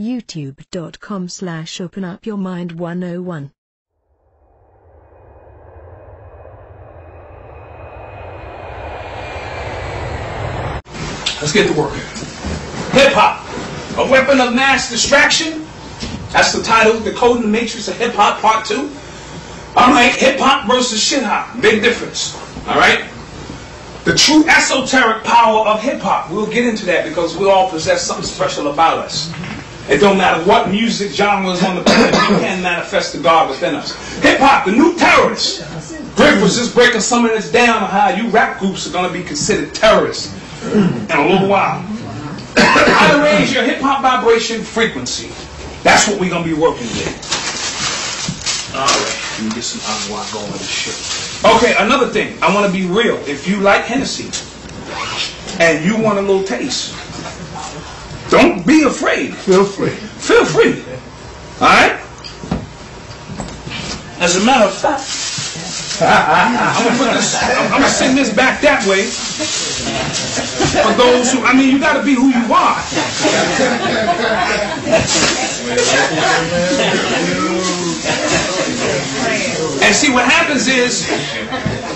youtube.com/openupyourmind101. Let's get to work. Hip-hop, a weapon of mass distraction. That's the title, Decoding the Matrix of Hip-Hop, Part 2. All right, hip-hop versus shit-hop, big difference. All right? The true esoteric power of hip-hop. We'll get into that because we all possess something special about us. It don't matter what music genre is on the planet, we can manifest the God within us. Hip-hop, the new terrorist. Rick was just breaking some of this down on how you rap groups are going to be considered terrorists in a little while. How to raise your hip-hop vibration frequency. That's what we're going to be working with. Alright, let me get some agua going with this shit. Okay, another thing. I want to be real. If you like Hennessy and you want a little taste, don't be afraid. Feel free. Feel free. Alright? As a matter of fact, I'm gonna send this back that way. For those who, I mean, you gotta be who you are. And see, what happens is,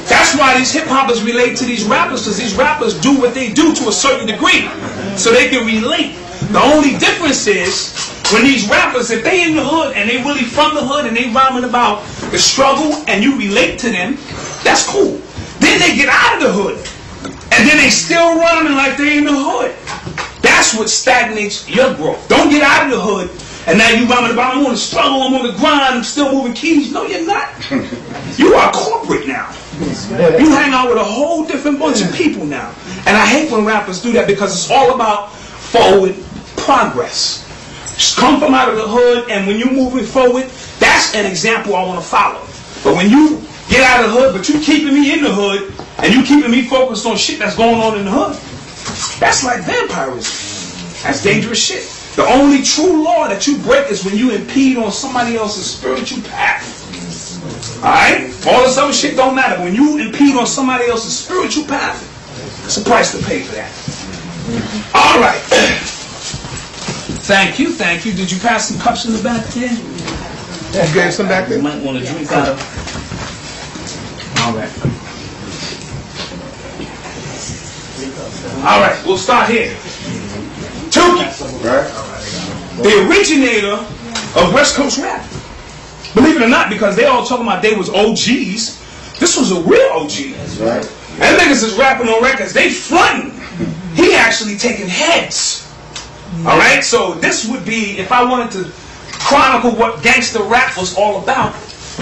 that's why these hip-hoppers relate to these rappers, because these rappers do what they do to a certain degree, so they can relate. The only difference is, when these rappers, if they in the hood, and they really from the hood, and they rhyming about the struggle, and you relate to them, that's cool. Then they get out of the hood, and then they still rhyming like they in the hood. That's what stagnates your growth. Don't get out of the hood, and now you rhyming about, I'm on the struggle, I'm on the grind, I'm still moving keys. No, you're not. You are corporate now. You hang out with a whole different bunch of people now. And I hate when rappers do that because it's all about forward progress. Just come from out of the hood, and when you're moving forward, that's an example I want to follow. But when you get out of the hood, but you keeping me in the hood, and you keeping me focused on shit that's going on in the hood, that's like vampirism. That's dangerous shit. The only true law that you break is when you impede on somebody else's spiritual path. Alright? All this other shit don't matter. When you impede on somebody else's spiritual path, it's a price to pay for that. Alright. Thank you, thank you. Did you pass some cups in the back there? You gave some back there? You might want to drink out of. Alright. Alright, we'll start here. Tuki, the originator of West Coast rap. Believe it or not, because they all talking about they was OGs, this was a real OG. That's right. And niggas is rapping on records, they fronting. He actually taking heads. Alright, so this would be, if I wanted to chronicle what gangster rap was all about,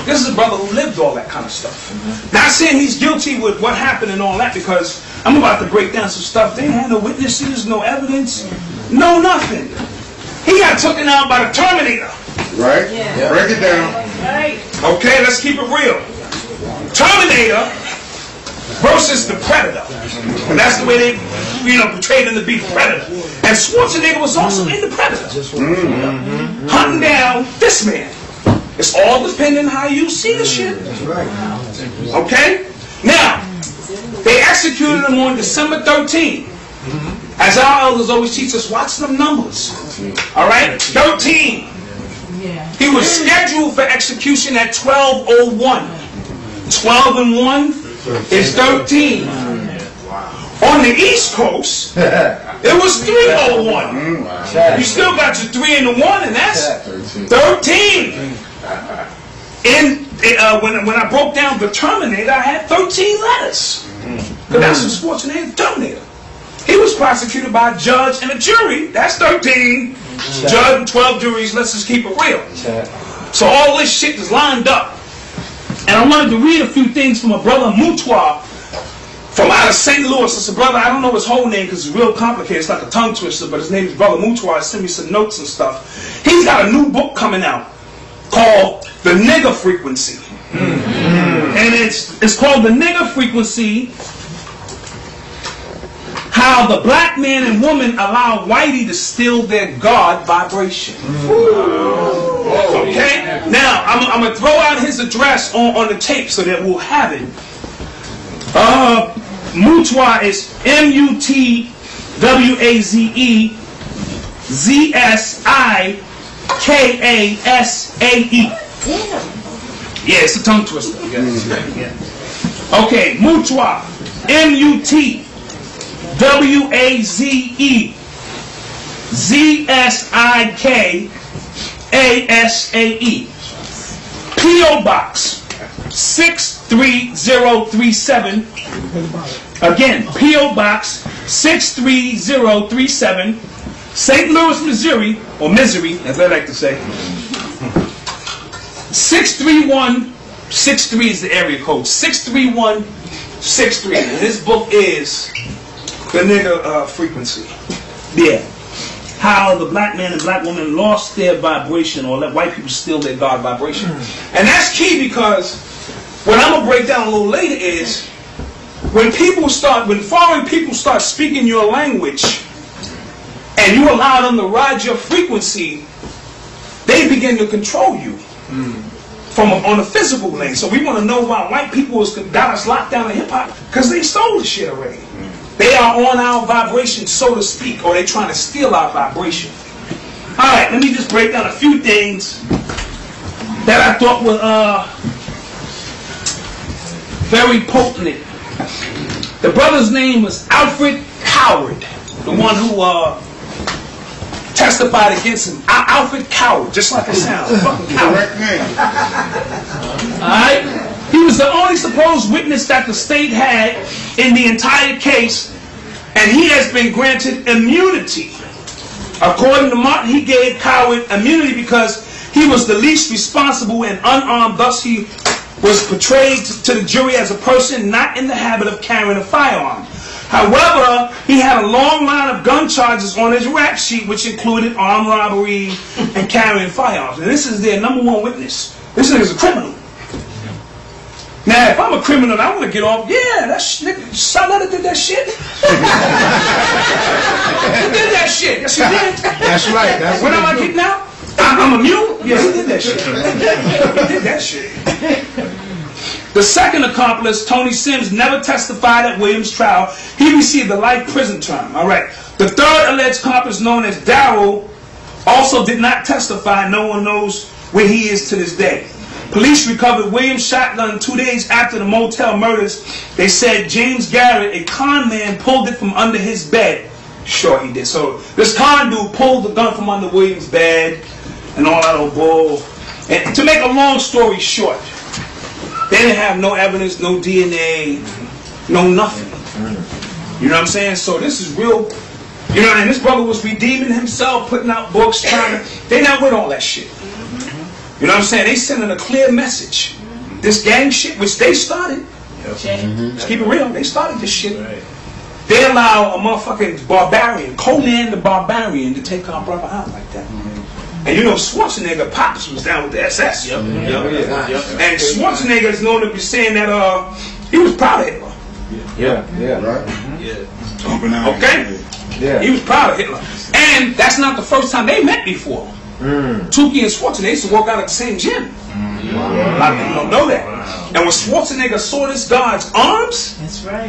this is a brother who lived all that kind of stuff. Not saying he's guilty with what happened and all that, because I'm about to break down some stuff. They had no witnesses, no evidence, no nothing. He got taken out by the Terminator. Right? Yeah. Break it down. Right. Okay, let's keep it real. Terminator versus the Predator. And that's the way they, portrayed him to be the Predator. And Schwarzenegger was also in the Predator. Hunting down this man. It's all depending on how you see the shit. Okay? Now, they executed him on December 13th. As our elders always teach us, watch them numbers. Alright? 13. He was scheduled for execution at 12:01. 12 and 1 is 13. On the East Coast, it was 3:01. You still got your 3 and the 1, and that's 13. When I broke down the Terminator, I had 13 letters. But that's what Schwarzenegger, Terminator. He was prosecuted by a judge and a jury. That's 13. Judge and 12 juries. Let's just keep it real. So all this shit is lined up. And I wanted to read a few things from a brother Mutwa from out of St. Louis. It's a brother, I don't know his whole name because it's real complicated. It's like a tongue twister, but his name is Brother Mutwa. He sent me some notes and stuff. He's got a new book coming out called The Nigger Frequency. And it's called The Nigger Frequency, How the Black Man and Woman Allow Whitey to Steal Their God Vibration. Okay? Now, I'm going to throw out his address on the tape so that we'll have it. Mutwa is M-U-T-W-A-Z-E Z-S-I-K-A-S-A-E. Yeah, it's a tongue twister. Yeah. Okay, Mutwa. M-U-T-W-A-Z-E. Z-S-I-K-A-S-A-E. P.O. Box 63037. Again, P.O. Box 63037. St. Louis, Missouri, or Misery, as I like to say. 63163 is the area code. 63163. And this book is the nigga frequency. Yeah. How the black man and black woman lost their vibration, or let white people steal their God vibration. And that's key, because what I'm going to break down a little later is when foreign people start speaking your language and you allow them to ride your frequency, they begin to control you on a physical lane. So we want to know why white people got us locked down in hip-hop, because they stole the shit already. They are on our vibration, so to speak, or they're trying to steal our vibration. Alright, let me just break down a few things that I thought were very potent. The brother's name was Alfred Coward, the one who testified against him. Alfred Coward, just like it sounds. Fucking Coward. Correct name. Alright? He was the only supposed witness that the state had in the entire case, and he has been granted immunity. According to Martin, he gave Coward immunity because he was the least responsible and unarmed. Thus, he was portrayed to the jury as a person not in the habit of carrying a firearm. However, he had a long line of gun charges on his rap sheet, which included armed robbery and carrying firearms. And this is their #1 witness. This nigga's a criminal. Now, if I'm a criminal, I want to get off. Yeah, that nigga, Saletta did that shit. He did that shit. Yes, he did. That's right. That's when am I getting out? I'm immune? Yeah, he did that shit. He did that shit. The second accomplice, Tony Sims, never testified at Williams' trial. He received a life prison term. All right. The third alleged accomplice, known as Darrell, also did not testify. No one knows where he is to this day. Police recovered Williams' shotgun 2 days after the motel murders. They said James Garrett, a con man, pulled it from under his bed. Sure he did. So this con dude pulled the gun from under Williams' bed and all that old bull. And to make a long story short, they didn't have no evidence, no DNA, no nothing. You know what I'm saying? So this is real. You know, and this brother was redeeming himself, putting out books, they're not with all that shit. You know what I'm saying? They sending a clear message. This gang shit, which they started. Let's keep it real. They started this shit. They allow a motherfucking barbarian, Conan the Barbarian, to take our brother out like that. And you know Schwarzenegger, Pops was down with the SS. And Schwarzenegger is known to be saying that he was proud of Hitler. Okay? Yeah. He was proud of Hitler. And that's not the first time they met before. Tukey and Schwarzenegger used to walk out at the same gym. A lot of people don't know that. And when Schwarzenegger saw this guy's arms,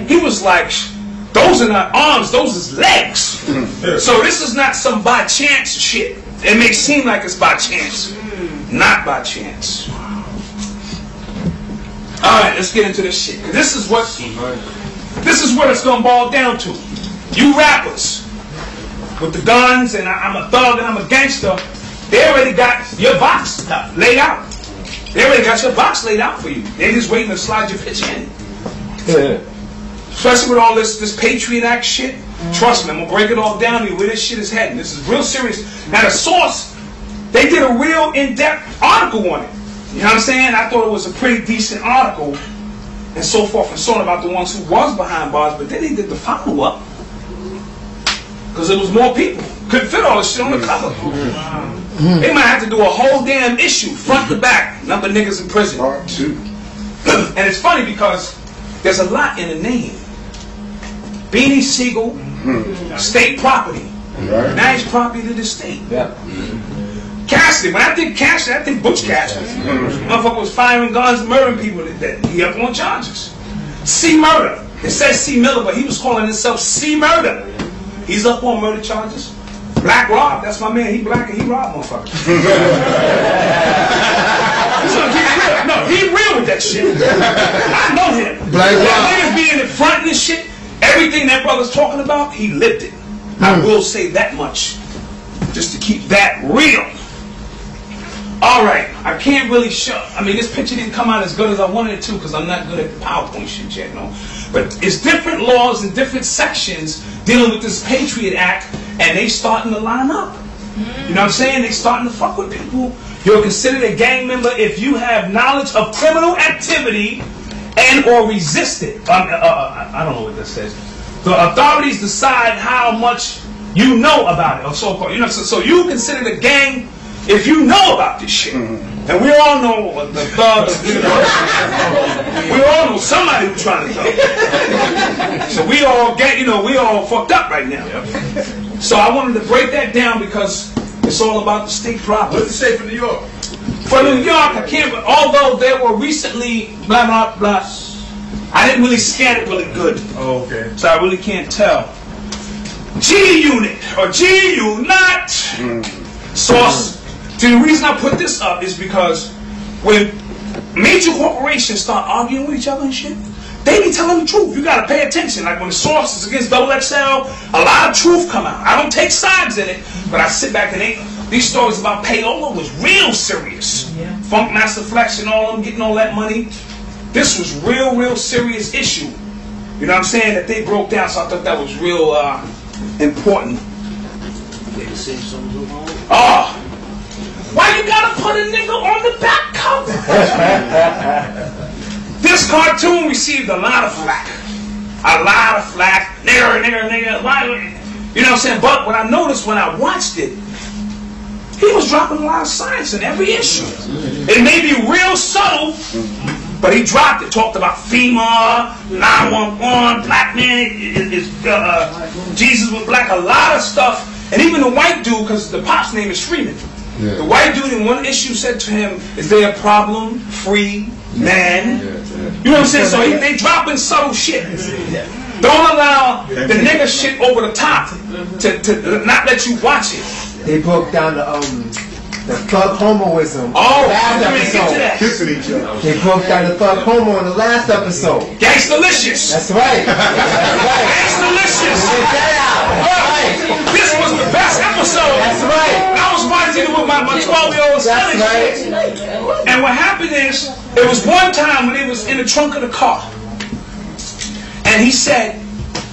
he was like, those are not arms, those is legs. So this is not some by chance shit. It may seem like it's by chance. Not by chance. Alright, let's get into this shit. This is what it's gonna boil down to. You rappers with the guns and I'm a thug and I'm a gangster, they already got your box laid out. They already got your box laid out for you. They're just waiting to slide your pitch in. Especially with all this Patriot Act shit. Trust me, I'm going to break it all down to you where this shit is heading. This is real serious. Now the source, they did a real in-depth article on it. You know what I'm saying? I thought it was a pretty decent article and so forth and so on about the ones who was behind bars, but then they did the follow-up because there was more people. Couldn't fit all this shit on the cover. They might have to do a whole damn issue, front to back, number of niggas in prison. Part 2. And it's funny because there's a lot in the name. Beanie Siegel, state property. Now it's property to the state. Cassidy, when I think Cassidy, I think Butch Cassidy. Motherfucker was firing guns and murdering people that he up on charges. C. Murder. It says C. Miller, but he was calling himself C. Murder. He's up on murder charges. Black Rob, that's my man. He black and he rob motherfuckers. No, he real with that shit. I know him. Black Rob. Niggas being in front of this shit, everything that brother's talking about, he lived it. I will say that much, just to keep that real. All right, I can't really show. I mean, this picture didn't come out as good as I wanted it to because I'm not good at PowerPoint shit yet, no. But it's different laws and different sections dealing with this Patriot Act, and they starting to line up. You know what I'm saying? They starting to fuck with people. You're considered a gang member if you have knowledge of criminal activity and or resist it. I don't know what this says. The authorities decide how much you know about it, or so-called. You know, so you considered a gang if you know about this shit. And we all know the thugs. We all know somebody who's trying to thug. So we all get, we all fucked up right now. So I wanted to break that down because it's all about the state property. What's it say for New York? For New York, I can't. Although there were recently blah blah blah. I didn't really scan it really good. Oh, okay. So I really can't tell. G unit or GU not source. See, the reason I put this up is because when major corporations start arguing with each other and shit, they be telling the truth. You gotta pay attention. Like when the source is against XXL, a lot of truth come out. I don't take sides in it, but I sit back and these stories about payola was real serious. Yeah. Funk Master Flex and all of them getting all that money. This was real serious issue. You know what I'm saying? That they broke down, so I thought that was real important. Oh. Why you gotta put a nigga on the back cover? This cartoon received a lot of flack. A lot of flack. Nigga. Why? You know what I'm saying? But what I noticed when I watched it, he was dropping a lot of science in every issue. It may be real subtle, but he dropped it. Talked about FEMA, 911, black man, Jesus was black, a lot of stuff. And even the white dude, because the pop's name is Freeman. Yeah. The white dude in one issue said to him, "Is there a problem? Free man." You know what I'm saying? So they dropping subtle shit. Don't allow the nigga shit over the top to not let you watch it. They broke down the thug homoism. Oh, I'm gonna get to that. Kissing each other. They broke down the thug homo in the last episode. Gangstalicious. That's right. Gangstalicious. This was the best episode. That's right. I was watching it with my 12-year-old son. That's right. And what happened is, it was one time when he was in the trunk of the car, and he said,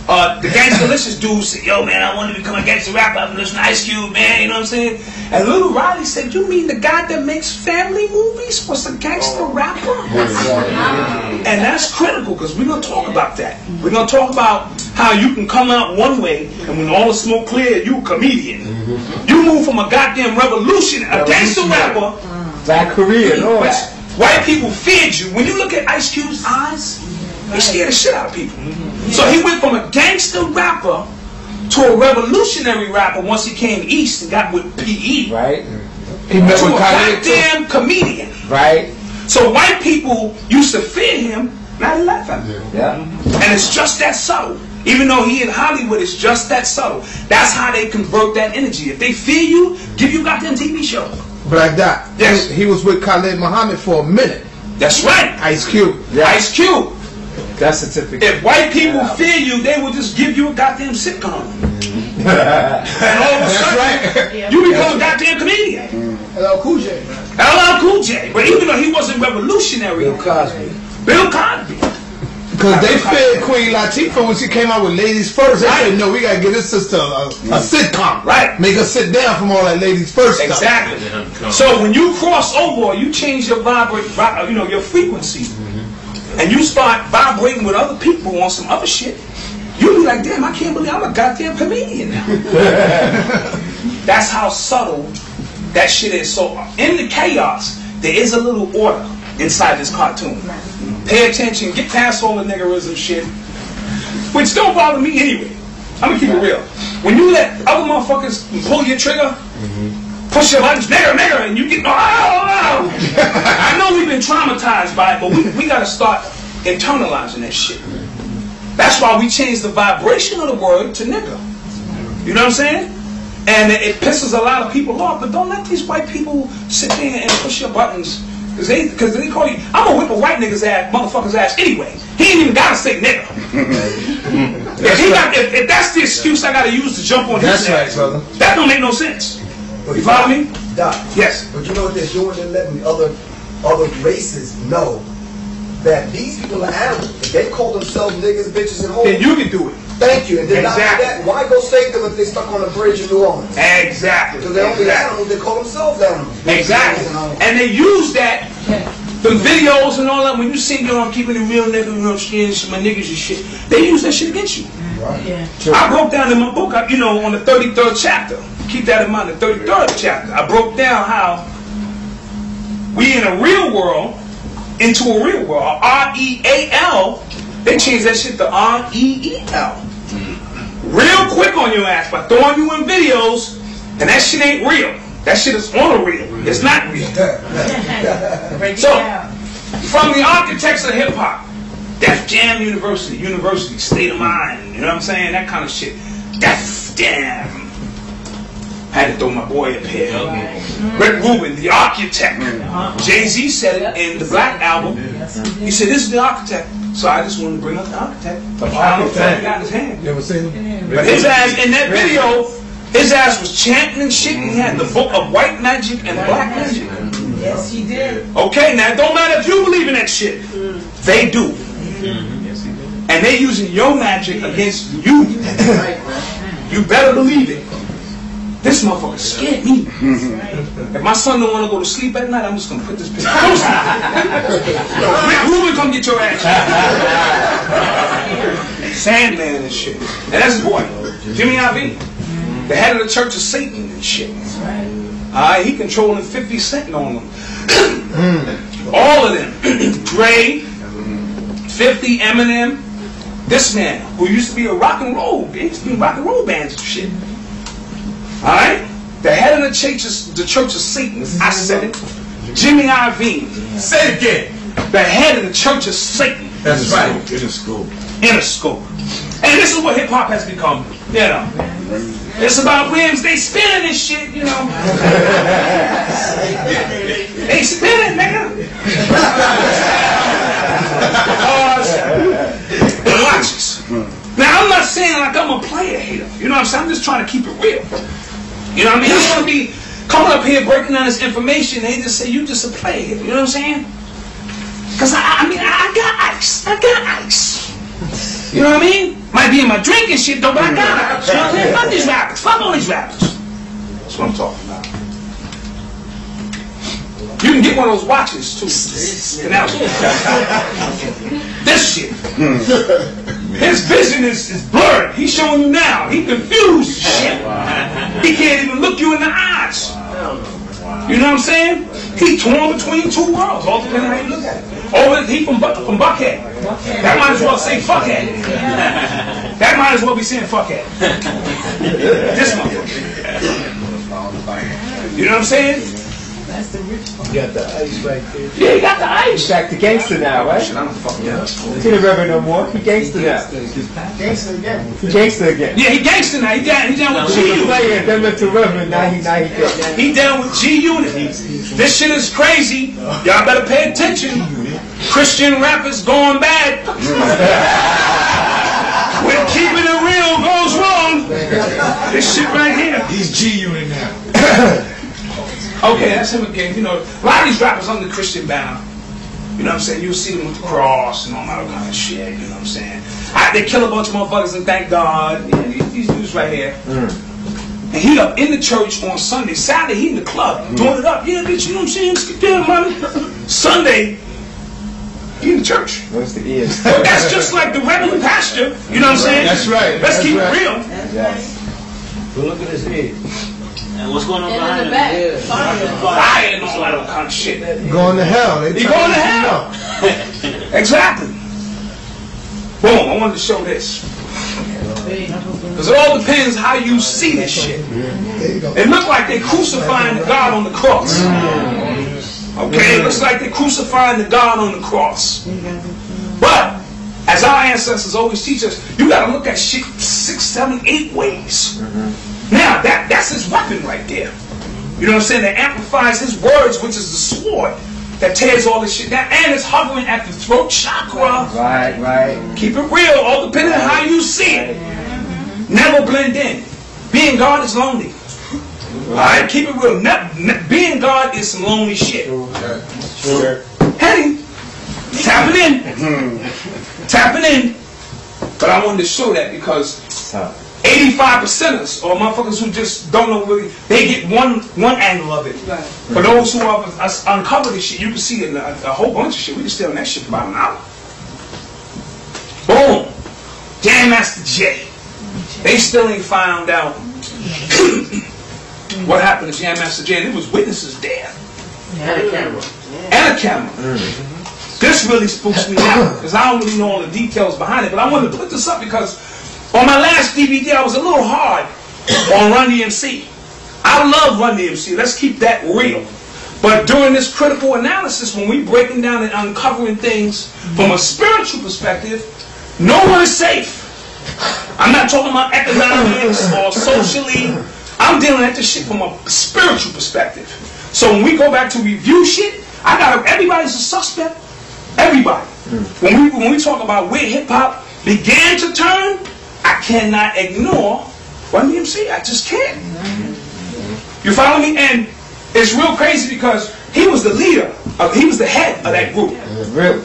the Gangstalicious dude said, "Yo, man, I want to become a gangster rapper. I'm listening to Ice Cube, man." You know what I'm saying? And Little Riley said, "You mean the guy that makes family movies was a gangster rapper?" And that's critical because we're going to talk about that. We're going to talk about how you can come out one way, and when all the smoke cleared, you a comedian. You move from a goddamn revolution, a gangster rapper. Black Korea and all that. White people feared you. When you look at Ice Cube's eyes, he scared the shit out of people. So he went from a gangster rapper to a revolutionary rapper once he came east and got with PE. Right. He met to with a goddamn comedian. Right. So white people used to fear him, now they laugh at him. Yeah. And it's just that subtle. Even though he in Hollywood, it's just that subtle. That's how they convert that energy. If they fear you, give you goddamn TV show. Black Dot. Yes. He was with Khalid Muhammad for a minute. That's right. Ice Cube. Yeah. Ice Cube. That certificate. If white people fear you, they will just give you a goddamn sitcom. And all of a sudden, you become a goddamn comedian. LL Cool J. LL Cool J. But even though he wasn't revolutionary, Bill Cosby. Bill Cosby. Because they fed Queen Latifah when she came out with Ladies First. They said, "No, we got to give this sister a sitcom. Right. Make her sit down from all that Ladies First stuff." Exactly. So when you cross over, you change your your frequency. And you start vibrating with other people on some other shit, you'll be like, "Damn, I can't believe I'm a goddamn comedian now." That's how subtle that shit is. So in the chaos, there is a little order inside this cartoon. Pay attention, get past all the niggerism shit, which don't bother me anyway. I'm gonna keep it real. When you let other motherfuckers pull your trigger, push your buttons, nigger, and you get, I know we've been traumatized by it, but we gotta start internalizing that shit. That's why we changed the vibration of the word to nigger. You know what I'm saying? And it pisses a lot of people off, but don't let these white people sit there and push your buttons. Because they call you, I'm gonna whip a white nigga's ass, motherfucker's ass anyway. He ain't even gotta say nigga. If that's the excuse I gotta use to jump on his ass, right, brother. That don't make no sense. You follow me? Doc. Yes. But you know what they're doing? They're letting other races know that these people are animals. If they call themselves niggas, bitches, and hoes, Then you can do it. thank you. And then Exactly. after that, why go save them if they stuck on a bridge in New Orleans? Exactly. Because they're only animals, they call themselves animals. Exactly. And they use that, the videos and all that, when you sing, yo, I'm keeping it real nigga, real skins, my niggas and shit, they use that shit against you. Right. Yeah. I broke down in my book, on the 33rd chapter, keep that in mind, the 33rd chapter, I broke down how we in a real world, into a real world, R-E-A-L, they changed that shit to R-E-E-L. Real quick on your ass by throwing you in videos, and that shit ain't real. That shit is on a reel. It's not real. So, from the architects of hip hop, Def Jam University, State of Mind, you know what I'm saying? That kind of shit. Def Jam. Had to throw my boy up here. Rick Rubin, the architect. Jay-Z said it in the Black album. He said, this is the architect. So I just wanted to bring up the architect. I don't know if he got in his hand. You ever seen him? But his ass, in that video, his ass was chanting and shit. He had the book of white magic and black magic. Yes, he did. Okay, now it don't matter if you believe in that shit. They do. And they using your magic against you. You better believe it. This motherfucker scared me. If my son don't want to go to sleep at night, I'm just going to put this bitch close to Rick Rubin, come get your ass. Sandman and shit. And that's his boy, Jimmy I.V., the head of the Church of Satan and shit. He controlling 50 Cent on them. All of them. Dre, 50, Eminem. This man, who used to be a rock and roll, they used to be rock and roll bands and shit. Alright? The head of the Church of Satan, I said it. Jimmy I.V. Say it again. The head of the Church of Satan. That's right. In a school. In a school. And this is what hip hop has become. You know. It's about rims, they spinning this shit, you know. They spinning, nigga. The watches. Now I'm not saying like I'm a player hater. You know what I'm saying? I'm just trying to keep it real. You know what I mean? I don't want to be coming up here breaking down this information. They just say you just a player hater. You know what I'm saying? Because I got ice. I got ice. You know what I mean? Might be in my drink and shit though, but I got ice. You know what I mean? Fuck these rappers. Fuck all these rappers. That's what I'm talking about. You can get one of those watches too. This shit. His vision is blurred. He's showing you now. He confused shit. He can't even look you in the eyes. You know what I'm saying? He torn between two worlds, all depending on how you look at it. Oh, he from Buckhead. That might as well say fuckhead. That might as well be saying fuckhead. This motherfucker. You know what I'm saying? That's the rich part. You got the ice right there. Yeah, he got the ice. Back to gangster now, right? Shit, I don't fucking know. See the Reverend no more. He gangster now. Gangster again. He gangster again. Yeah, he gangster now. He down with He was G-Unit. playing, then went to Reverend, now he dead. He down with G-Unit. This shit is crazy. Y'all better pay attention. Christian rappers going bad. When keeping it real goes wrong. This shit right here. He's G-Unit now. Okay, that's him again. You know, a lot of these rappers under Christian banner. You know what I'm saying? You'll see them with the cross and all that kind of shit. You know what I'm saying? They kill a bunch of motherfuckers and thank God. Yeah, these dudes right here. And he up in the church on Sunday. Saturday, he in the club doing it up. Yeah, bitch, you know what I'm saying? Yeah, money. Sunday, he in the church. What's the ears? But that's just like the regular pastor. You know what I'm saying? That's right. Let's keep it real. Yes. But look at his head. And what's going on And behind in the him? back, Fire and all that kind of shit. Going to hell. He going to hell. Exactly. Boom, I wanted to show this. Because it all depends how you see this shit. It looked like they crucifying the God on the cross. Okay, it looks like they crucifying the God on the cross. But, as our ancestors always teach us, you got to look at shit 6, 7, 8 ways. Now, that's his weapon right there. You know what I'm saying? That amplifies his words, which is the sword that tears all this shit down. And it's hovering at the throat chakra. Right. Keep it real, all depending on how you see it. Never blend in. Being God is lonely. Alright, keep it real. Being God is some lonely shit. Sure. Hey, tapping in. Tapping in. But I wanted to show that because 85%ers or motherfuckers who just don't know really, they get one angle of it. For those who have uncovered this shit, you can see a whole bunch of shit. We can stay on that shit for about an hour. Boom. Jam Master Jay. They still ain't found out what happened to Jam Master Jay. There was witnesses there. And a camera. And a camera. This really spooks me out because I don't really know all the details behind it. But I wanted to put this up because on my last DVD I was a little hard on Run DMC. I love Run DMC. Let's keep that real. But during this critical analysis, when we breaking down and uncovering things from a spiritual perspective, no one is safe. I'm not talking about economics or socially. I'm dealing with this shit from a spiritual perspective. So when we go back to review shit, everybody's a suspect. Everybody. When we talk about where hip hop began to turn, I cannot ignore Run DMC. I just can't. You follow me? And it's real crazy because he was the leader. He was the head of that group. Really?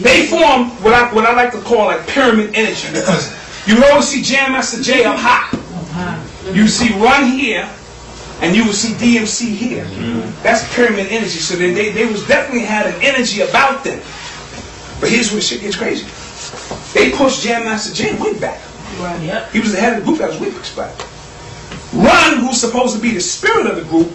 They formed what I like to call like pyramid energy because you always see Jam Master Jay up high. You see Run here, and you will see DMC here. That's pyramid energy. So they was definitely had an energy about them. But here's where shit gets crazy. They pushed Jam Master Jay way back. Right. Yep. He was the head of the group that was way back. Run, who's supposed to be the spirit of the group,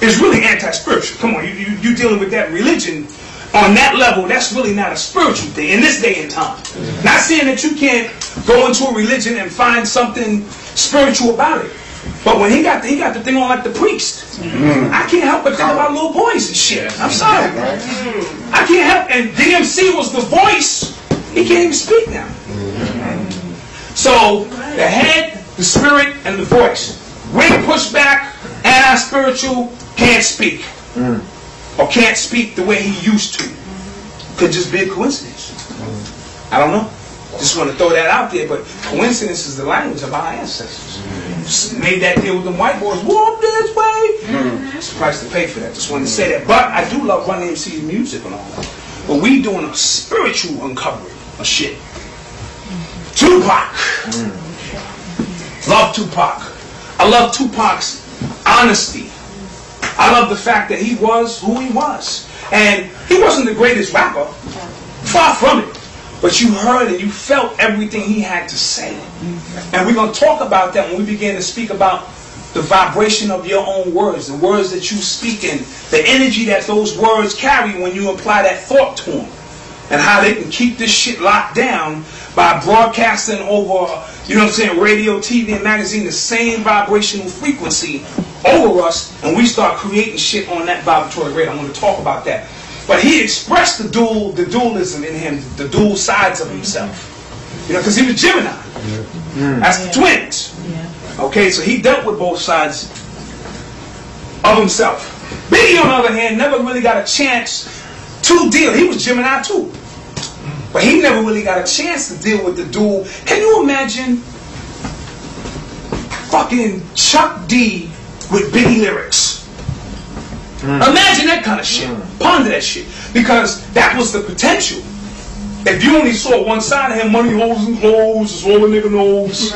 is really anti-spiritual. Come on, you dealing with that religion on that level. That's really not a spiritual thing in this day and time. Not saying that you can't go into a religion and find something spiritual about it. But when he got the thing on like the priest, I can't help but think about little boys and shit. I'm sorry. I can't help. And DMC was the voice. He can't even speak now. So the head, the spirit, and the voice. When pushed back, anti-spiritual, can't speak. Or can't speak the way he used to. Could just be a coincidence. I don't know. Just want to throw that out there, but coincidence is the language of our ancestors. Made that deal with them white boys. Walk this way. It's the price to pay for that. Just wanted to say that. But I do love Run DMC's music and all that. But we doing a spiritual uncovering of shit. Tupac. Love Tupac. I love Tupac's honesty. I love the fact that he was who he was. And he wasn't the greatest rapper. Far from it. But you heard and you felt everything he had to say. And we're going to talk about that when we begin to speak about the vibration of your own words, the words that you speak in, the energy that those words carry when you apply that thought to them, and how they can keep this shit locked down by broadcasting over, you know what I'm saying, radio, TV, and magazine, the same vibrational frequency over us, and we start creating shit on that vibratory rate. I'm going to talk about that. But he expressed the dualism in him, the dual sides of himself. You know, because he was Gemini. That's the twins. Okay, so he dealt with both sides of himself. Biggie, on the other hand, never really got a chance to deal. He was Gemini too. But he never really got a chance to deal with the dual. Can you imagine fucking Chuck D with Biggie lyrics? Imagine that kind of shit. Ponder that shit. Because that was the potential. If you only saw one side of him, money, hoes, and clothes, is all the nigga knows. You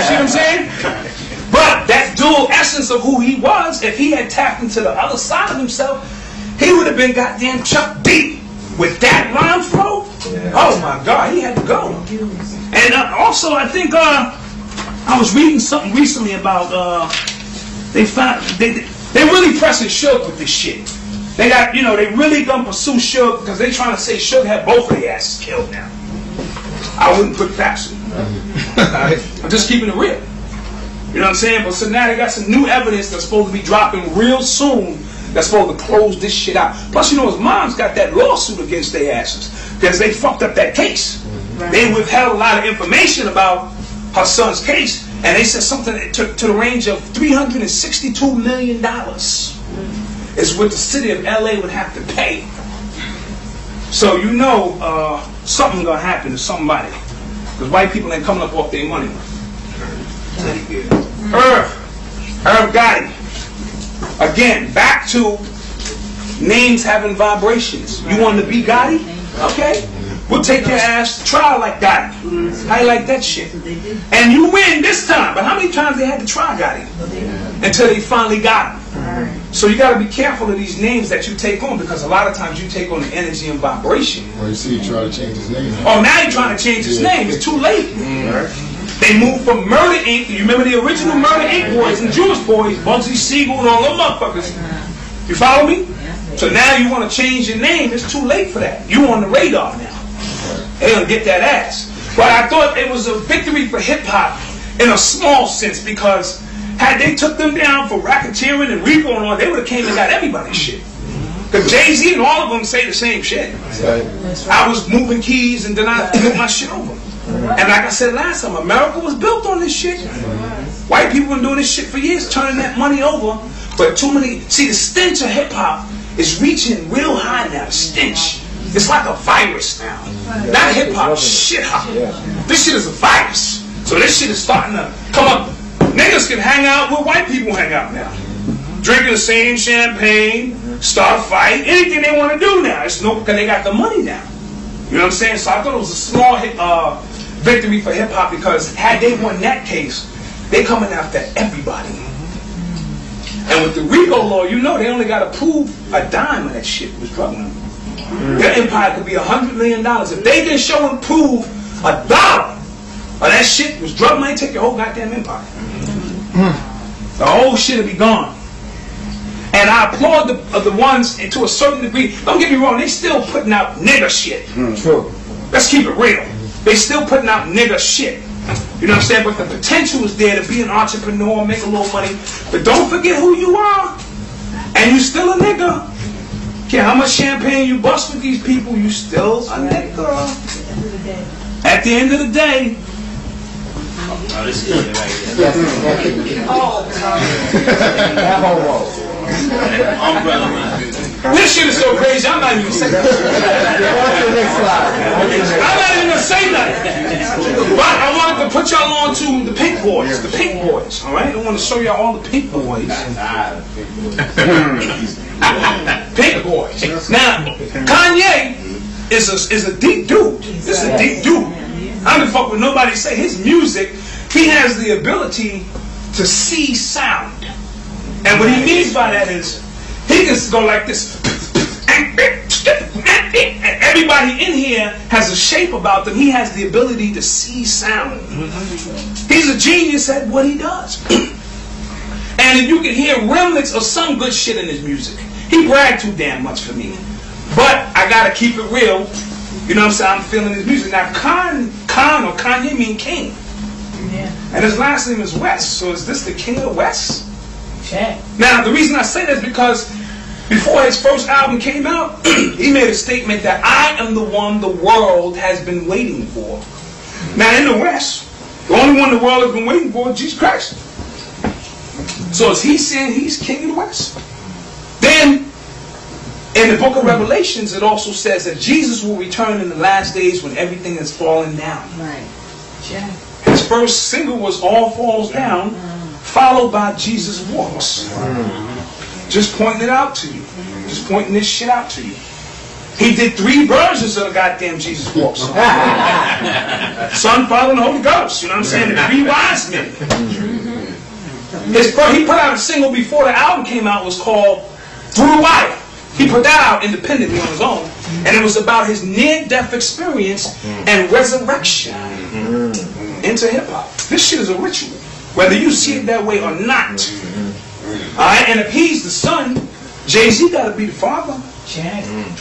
see what I'm saying? But that dual essence of who he was, if he had tapped into the other side of himself, he would have been goddamn Chuck D. With that rhyme flow, oh my God, he had to go. And also, I think I was reading something recently about they really pressing Suge with this shit. They got, you know, they really gonna pursue Suge because they trying to say Suge had both of their asses killed now. I wouldn't put facts in. I'm just keeping it real. You know what I'm saying? But so now they got some new evidence that's supposed to be dropping real soon that's supposed to close this shit out. Plus, you know, his mom's got that lawsuit against their asses because they fucked up that case. They withheld a lot of information about her son's case, and they said something to the range of $362 million is what the city of LA would have to pay. So you know something's gonna happen to somebody, because white people ain't coming up off their money. Irv Gotti. Again, back to names having vibrations. You want to be Gotti? Okay. We'll take your ass to trial like Gotti. How you like that shit? And you win this time. But how many times they had to try Gotti? Until they finally got him. So you got to be careful of these names that you take on, because a lot of times you take on the energy and vibration. Well, you see, you try to change his name. Oh, now you're trying to change his name. It's too late. They moved from Murder Inc. You remember the original Murder Inc. boys and Jewish boys, Bugsy Siegel and all them motherfuckers. You follow me? So now you want to change your name. It's too late for that. You on the radar now. They gonna get that ass. But I thought it was a victory for hip hop in a small sense, because had they took them down for racketeering and RICO and all, they would have came and got everybody's shit. Because Jay-Z and all of them say the same shit. I was moving keys and then I took my shit over. And like I said last time, America was built on this shit. White people been doing this shit for years, turning that money over. But too many, see, the stench of hip hop is reaching real high now. The stench. It's like a virus now. Not hip hop, shit hop. This shit is a virus. So this shit is starting to come up. Niggas can hang out where white people hang out now. Drinking the same champagne, start a fight, anything they want to do now. It's no, because they got the money now. You know what I'm saying? So I thought it was a small victory for hip hop, because had they won that case, they coming after everybody. And with the RICO law, you know they only got to prove a dime of that shit was drug money. Their empire could be $100 million. If they didn't show and prove $1 of that shit was drug money, take your whole goddamn empire. The whole shit will be gone. And I applaud the ones, and to a certain degree, don't get me wrong, they still putting out nigger shit. True. Let's keep it real. They still putting out nigger shit. You know what I'm saying? But the potential is there to be an entrepreneur, make a little money. But don't forget who you are. And you still a nigga. Care how much champagne you bust with these people, you still a nigga. At the end of the day. Oh, this is it right here. Umbrella man. This shit is so crazy, I'm not even saying nothing. I'm not even going to say nothing. But I wanted to put y'all on to the Pink Boys. The Pink Boys, alright? I want to show y'all all the Pink Boys. Pink Boys. Now, Kanye is a deep dude. This is a deep dude. I don't fuck with nobody say. His music, he has the ability to see sound. And what he means by that is, he can go like this. And everybody in here has a shape about them. He has the ability to see sound. He's a genius at what he does. And you can hear remnants of some good shit in his music. He bragged too damn much for me. But I gotta keep it real. You know what I'm saying? I'm feeling his music. Now Khan or Kanye mean king. Yeah. And his last name is West. So is this the king of West? Check. Now the reason I say that is because before his first album came out, he made a statement that I am the one the world has been waiting for. Now in the West, the only one the world has been waiting for is Jesus Christ. So is he saying he's king of the West? Then in the book of Revelations, it also says that Jesus will return in the last days when everything is falling down. Right. Check. His first single was All Falls Down, followed by Jesus Walks. Just pointing it out to you. Just pointing this shit out to you. He did 3 versions of the goddamn Jesus Walks. Son, Father, and Holy Ghost. You know what I'm saying? The 3 wise men. He put out a single before the album came out, was called Through the Wire. He put that out independently on his own. And it was about his near-death experience and resurrection into hip-hop. This shit is a ritual, whether you see it that way or not. Alright, and if he's the son, Jay-Z got to be the father.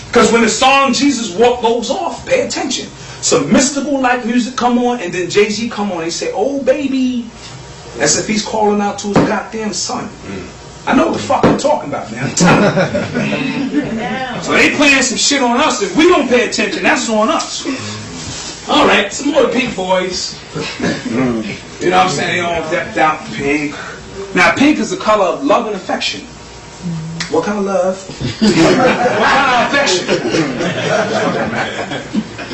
Because when the song Jesus Walk goes off, pay attention. Some mystical like music come on, and then Jay-Z come on and say, oh baby. As if he's calling out to his goddamn son. I know what the fuck I'm talking about, man. I'm telling you. So they playing some shit on us. If we don't pay attention, that's on us. All right, some more Pink boys. You know what I'm saying? They all decked out pink. Now, pink is the color of love and affection. What kind of love? What kind of affection?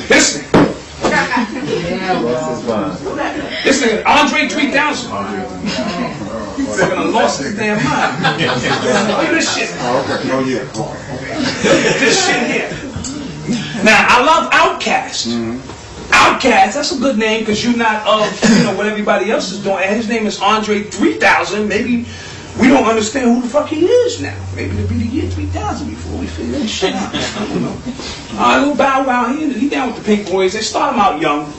Listen. This nigga, Andre 3000. He's gonna lost his damn mind. Look at this shit. Look at this shit here. Now, I love Outkast. Outkast, that's a good name because you're not of, what everybody else is doing. And his name is Andre 3000. Maybe we don't understand who the fuck he is now. Maybe it'll be the year 3000 before we figure this shit out. I don't know. Little Bow Wow, he down with the Pink Boys. They start him out young.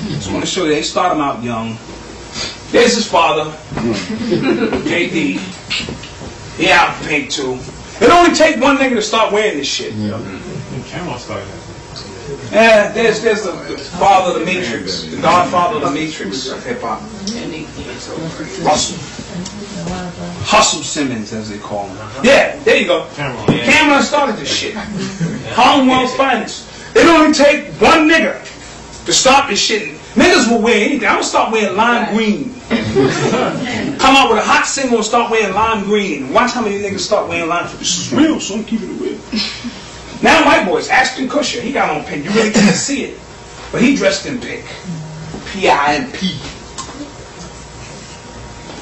Just want to show you, they start him out young. There's his father, JD. He out in pink too. It only take one nigga to start wearing this shit. Yeah, there's the father of the Matrix, the godfather of the Matrix of hip hop. Hustle Simmons, as they call him. Yeah, there you go. Cameron started this shit. Harlem World's finest. It only take one nigga to start this shit. Niggas will wear anything. I'm gonna start wearing lime green. Come out with a hot single and start wearing lime green. Watch how many niggas start wearing lime. This is real, so I'm keeping it real. Now white boys, Ashton Kutcher, he got on pink. You really can't see it, but he dressed in pink. P-I-N-P.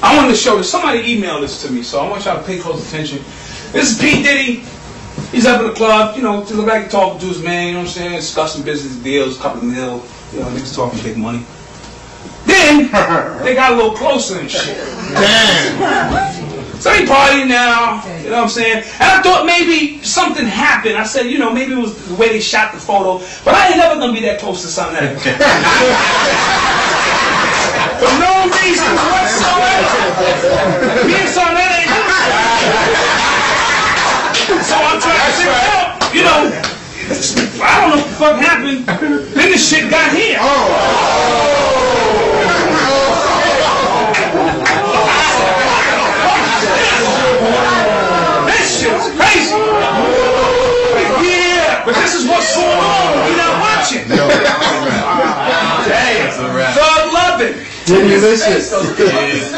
I wanted to show this. Somebody emailed this to me, so I want y'all to pay close attention. This is P. Diddy. He's up in the club, to look like talking to his man, you know what I'm saying, discussing business deals, a couple of mil, niggas talking big money. Then, they got a little closer and shit. Damn. So they partying now, you know what I'm saying? And I thought maybe something happened. I said, maybe it was the way they shot the photo, but I ain't never gonna be that close to something that. For no reason whatsoever. Me and something that ain't so I'm trying to figure out, I don't know what the fuck happened. Then this shit got here. This shit is crazy. Yeah, but this is what's going on when you're not watching. Hey, thug loving. Delicious. Delicious.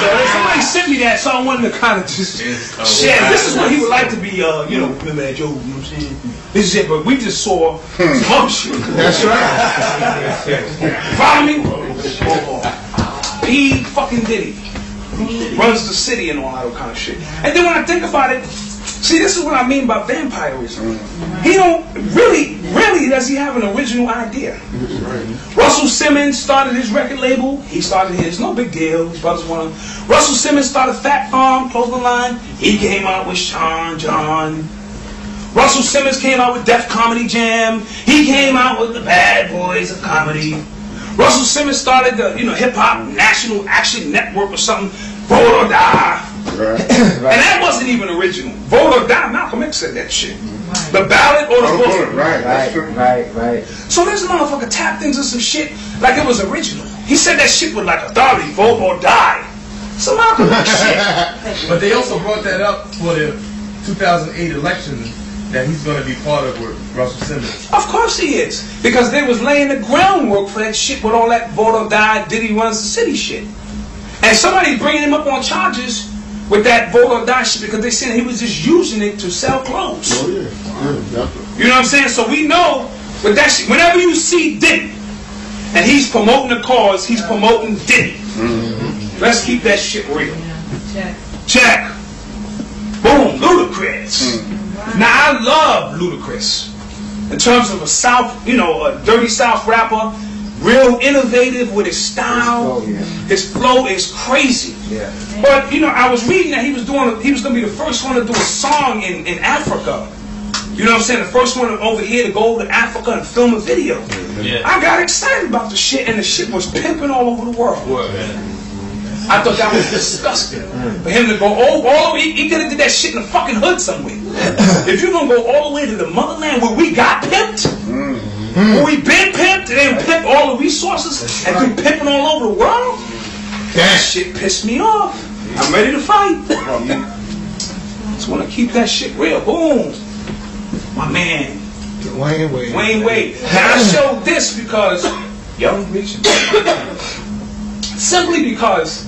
So somebody sent me that, so I wanted to kind of just share. This is what he would like to be, man, Joe, you know what I'm saying? This is it, but we just saw some shit. That's right. Follow me? P fucking Diddy runs the city and all that kind of shit. And then when I think about it, see, this is what I mean by vampirism. He don't really does he have an original idea. Russell Simmons started his record label. He started his, no big deal. His brothers won. Russell Simmons started Fat Farm, clothing line. He came out with Sean John. Russell Simmons came out with Def Comedy Jam. He came out with the Bad Boys of Comedy. Russell Simmons started the Hip Hop National Action Network or something. Vote or Die. Right. And that wasn't even original. Vote or Die. Malcolm X said that shit. The ballot or the bullet. Right. So this motherfucker tapped into some shit like it was original. He said that shit with like authority. Vote or die. Some Malcolm X shit. But they also brought that up for the 2008 election that he's going to be part of with Russell Simmons. Of course he is. Because they was laying the groundwork for that shit with all that vote or die, Diddy runs the city shit. And somebody's bringing him up on charges with that vote or die shit because they said he was just using it to sell clothes. Oh, yeah. You know what I'm saying? So we know with that shit, whenever you see Diddy and he's promoting the cause, he's promoting Diddy. Let's keep that shit real. Check. Boom, Ludacris. Now I love Ludacris in terms of a South, a dirty South rapper, real innovative with his style. His flow is crazy. But I was reading that he was going to be the first one to do a song in Africa. You know what I'm saying? The first one over here to go to Africa and film a video. I got excited about the shit, and the shit was pimping all over the world. I thought that was disgusting for him to go all the way. He could have did that shit in the fucking hood somewhere. If you're gonna go all the way to the motherland where we got pimped, where we been pimped, and then pimp all the resources and been pimping all over the world, that shit pissed me off. I'm ready to fight. Just want to keep that shit real. Boom. My man. Wayne Wade. Wayne Wade. Now I showed this because young, rich, simply because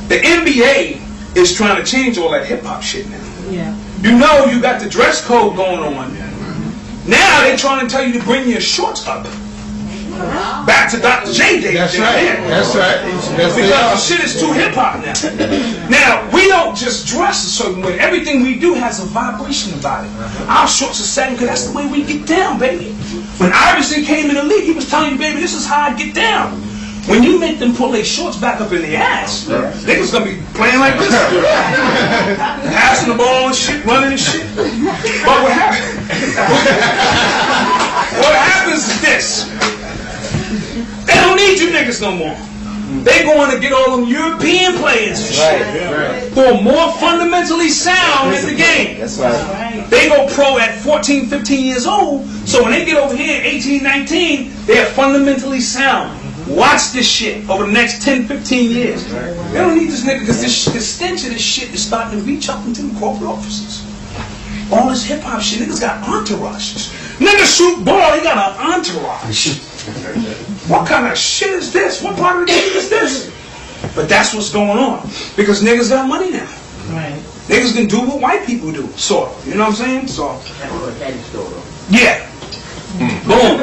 the NBA is trying to change all that hip hop shit now. Yeah. You know you got the dress code going on. Now they're trying to tell you to bring your shorts up. Back to Dr. J days. That's right. That's right. That's because the shit is too hip hop now. Now we don't just dress a certain way. Everything we do has a vibration about it. Our shorts are satin because that's the way we get down, baby. When Iverson came in the league, he was telling you, baby, this is how I get down. When you make them pull their shorts back up in the ass, niggas gonna be playing like this, passing the ball and shit, running and shit. But what happens is this. They don't need you niggas no more. They going to get all them European players and shit who are more fundamentally sound in the game. That's right. They go pro at 14, 15 years old, so when they get over here at 18, 19, they are fundamentally sound. Watch this shit over the next 10, 15 years. They don't need this nigga because the stench of this shit is starting to reach up into the corporate offices. All this hip hop shit, niggas got entourages. Niggas shoot ball, he got an entourage. What kind of shit is this? What part of the game is this? But that's what's going on. Because niggas got money now. Right. Niggas can do what white people do, sort of. You know what I'm saying? So, yeah. Boom.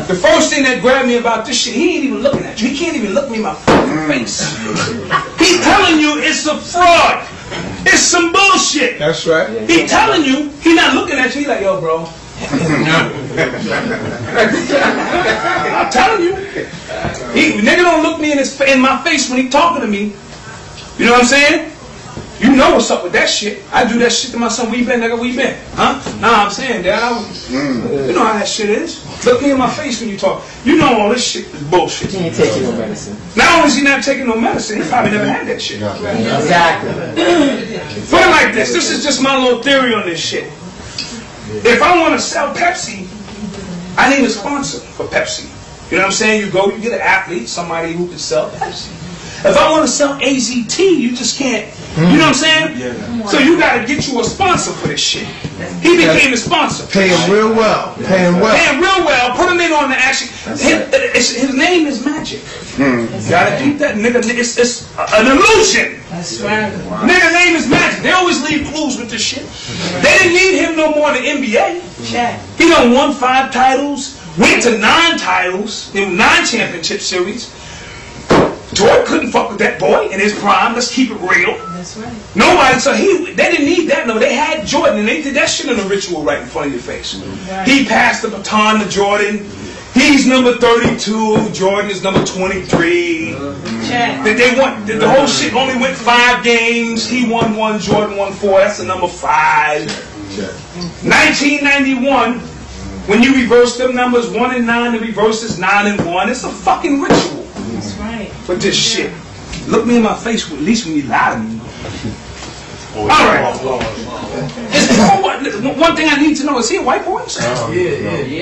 The first thing that grabbed me about this shit, he ain't even looking at you. He can't even look me in my fucking face. He's telling you it's a fraud. It's some bullshit. That's right. He telling you, he not looking at you. He like, yo, bro. I'm telling you. Nigga don't look me in my face when he talking to me. You know what I'm saying? You know what's up with that shit. I do that shit to my son. Where you been, nigga? Where you been? Huh? Nah, I'm saying, Dad, you know how that shit is. Look me in my face when you talk. You know all this shit is bullshit. He ain't taking no medicine. Not only is he not taking no medicine, he probably never had that shit. Exactly. Put it like this. This is just my little theory on this shit. If I want to sell Pepsi, I need a sponsor for Pepsi. You know what I'm saying? You go, you get an athlete, somebody who can sell Pepsi. If I want to sell AZT, you just can't. You know what I'm saying? Yeah. So you got to get you a sponsor for this shit. He became a sponsor. Pay him real well. Pay him well. Pay him real well. Put him in on the action. His name is Magic. You gotta keep that nigga. It's an illusion. That's right. Nigga name is Magic. They always leave clues with this shit. They didn't need him no more in the NBA. He done won 5 titles, went to 9 titles, in 9 championship series. Jordan couldn't fuck with that boy in his prime. Let's keep it real. That's right. Nobody, so they didn't need that. No, they had Jordan, and they did that shit in a ritual right in front of your face. Right. He passed the baton to Jordan. He's number 32. Jordan is number 23. The whole shit only went 5 games. He won 1. Jordan won 4. That's the number 5. 1991. When you reverse them numbers, 1 and 9, the reverse is 9 and 1. It's a fucking ritual. That's right. But this shit. Look me in my face, at least when you lie to me. Alright. One thing I need to know, is he a white boy? Yeah. And he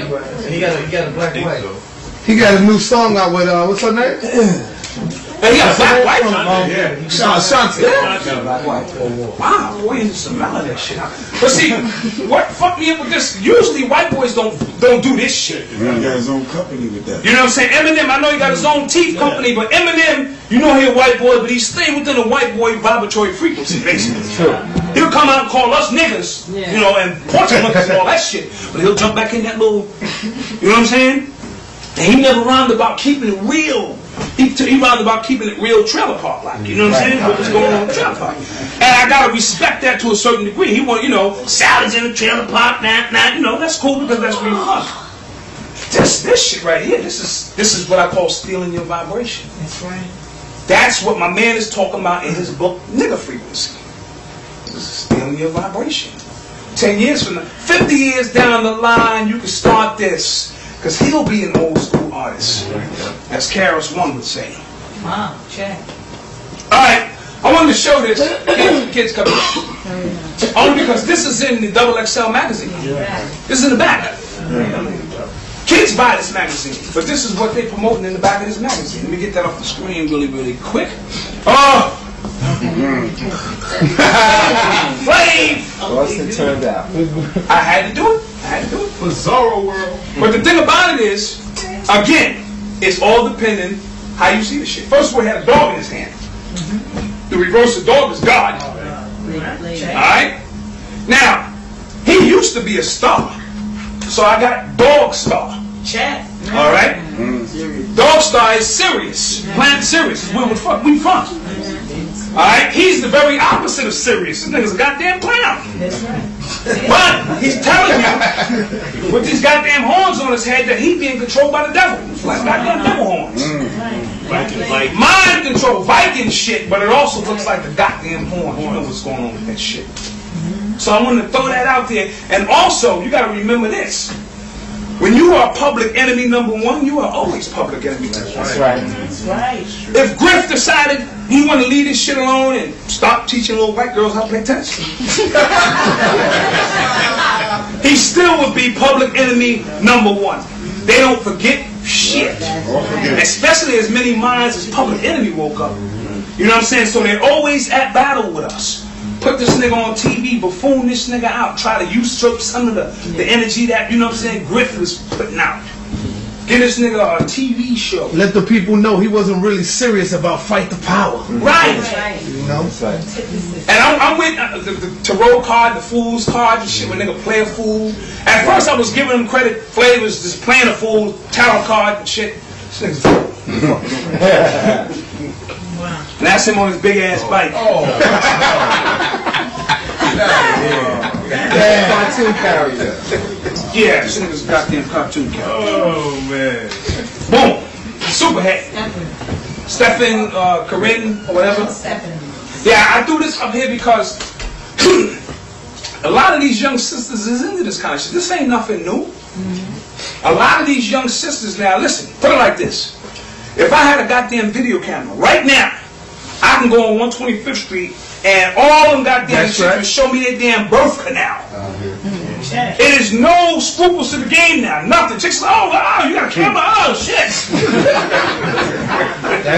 got a black wife. He got a new song out with, what's her name? And he got a black wife? Shanti. Wow, boy, into some of that shit. But see, what fucked me up with this, usually white boys don't do this shit. He got his own company with that. You know what I'm saying? Eminem, I know he got his own teeth company, but Eminem, you know he a white boy, but he's staying within a white boy vibratory frequency, basically. He'll come out and call us niggas, you know, and punch him and all that shit. But he'll jump back in that little, you know what I'm saying? And he never rhymed about keeping it real. He rhymed about keeping it real trailer park like. You know what I'm saying? What was going on in the trailer park. And I gotta respect that to a certain degree. He want, you know, salads in the trailer park, you know, that's cool because that's where you come. This shit right here, this is what I call stealing your vibration. That's right. That's what my man is talking about in his book, Nigga Frequency. This is stealing your vibration. 10 years from now, 50 years down the line, you can start this. Because he'll be an old school artist, as Karis One would say. Wow, check. Alright, I wanted to show this. Kids coming up. Only because this is in the XXL magazine. This is in the back. Kids buy this magazine, but this is what they're promoting in the back of this magazine. Let me get that off the screen really, really quick. Oh! Slave! Lost and turned out. I had to do it. Bizarro world. But the thing about it is, again, it's all dependent how you see the shit. First of all, he had a dog in his hand. The reverse of dog is God. Alright? Now, he used to be a star. So I got Dog Star. Check. Alright? Dog Star is Sirius. Planet Sirius is where the fuck we from. Alright? He's the very opposite of Sirius. This nigga's a goddamn clown. That's right. But he's telling you with these goddamn horns on his head that he's being controlled by the devil. Like goddamn devil horns. Mind control, Viking shit, but it also looks like the goddamn horn. You know what's going on with that shit. So I want to throw that out there. And also, you got to remember this. When you are public enemy number one, you are always public enemy number one. That's right. That's right. If Griff decided he wanted to leave this shit alone and stop teaching little white girls how to play tennis, he still would be public enemy number one. They don't forget shit. Especially as many minds as public enemy woke up. You know what I'm saying? So they're always at battle with us. Put this nigga on TV, buffoon this nigga out, try to usurp some of the energy that, you know what I'm saying, Griff was putting out. Get this nigga a TV show. Let the people know he wasn't really serious about fight the power. Right. You know? And I'm with the tarot card, the fool's card, and shit, when nigga play a fool. At first I was giving him credit, Flavors just playing a fool, tarot card and shit. This nigga's and that's him on his big ass bike. Cartoon character. Yeah, this nigga's a goddamn cartoon character. Oh, man. Boom. Superhead. Stephen, Corinne, or whatever. Yeah, I do this up here because a lot of these young sisters is into this kind of shit. This ain't nothing new. A lot of these young sisters now, listen, put it like this. If I had a goddamn video camera right now, I can go on 125th Street and all them goddamn shit can show me their damn birth canal. It is no scruples to the game now. Nothing. Chicks like, oh, wow, you got a camera? Oh, shit.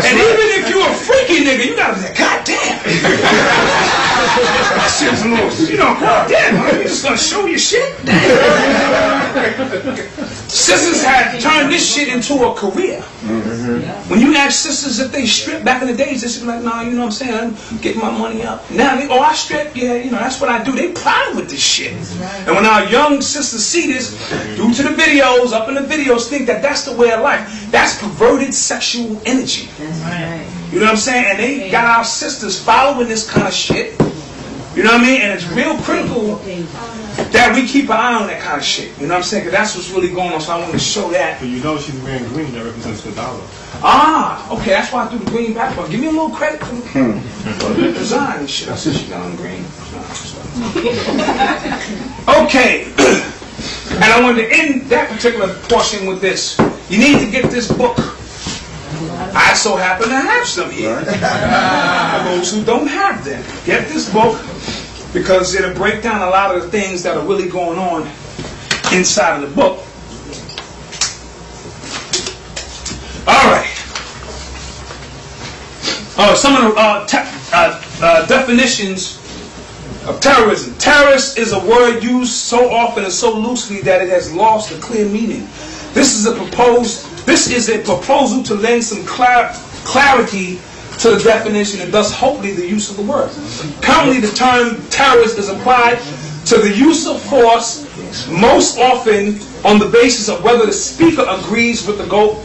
And even if you're a freaky nigga, you gotta be like, God damn. That shit's a little, you know, God damn, you just gonna show your shit? Sisters had turned this shit into a career. When you ask sisters if they strip back in the days, they should be like, nah, you know what I'm saying, I'm getting my money up. Now, they, oh, I strip, yeah, you know, that's what I do. They proud with this shit. And when our young sisters see this, due to the videos, up in the videos, think that that's the way of life. That's perverted sexual energy. You know what I'm saying? And they got our sisters following this kind of shit. You know what I mean? And it's real critical that we keep an eye on that kind of shit. You know what I'm saying? Because that's what's really going on. So I want to show that. But you know she's wearing green. That represents the dollar. Ah, okay. That's why I do the green background. Give me a little credit for the design and shit. I said she got on green. Okay. And I wanted to end that particular portion with this. You need to get this book. I so happen to have some here. Those who don't have them, get this book because it'll break down a lot of the things that are really going on inside of the book. All right. Some of the definitions of terrorism. Terrorist is a word used so often and so loosely that it has lost a clear meaning. This is a proposal to lend some clarity to the definition and thus hopefully the use of the word. Currently the term terrorist is applied to the use of force most often on the basis of whether the speaker agrees with the goal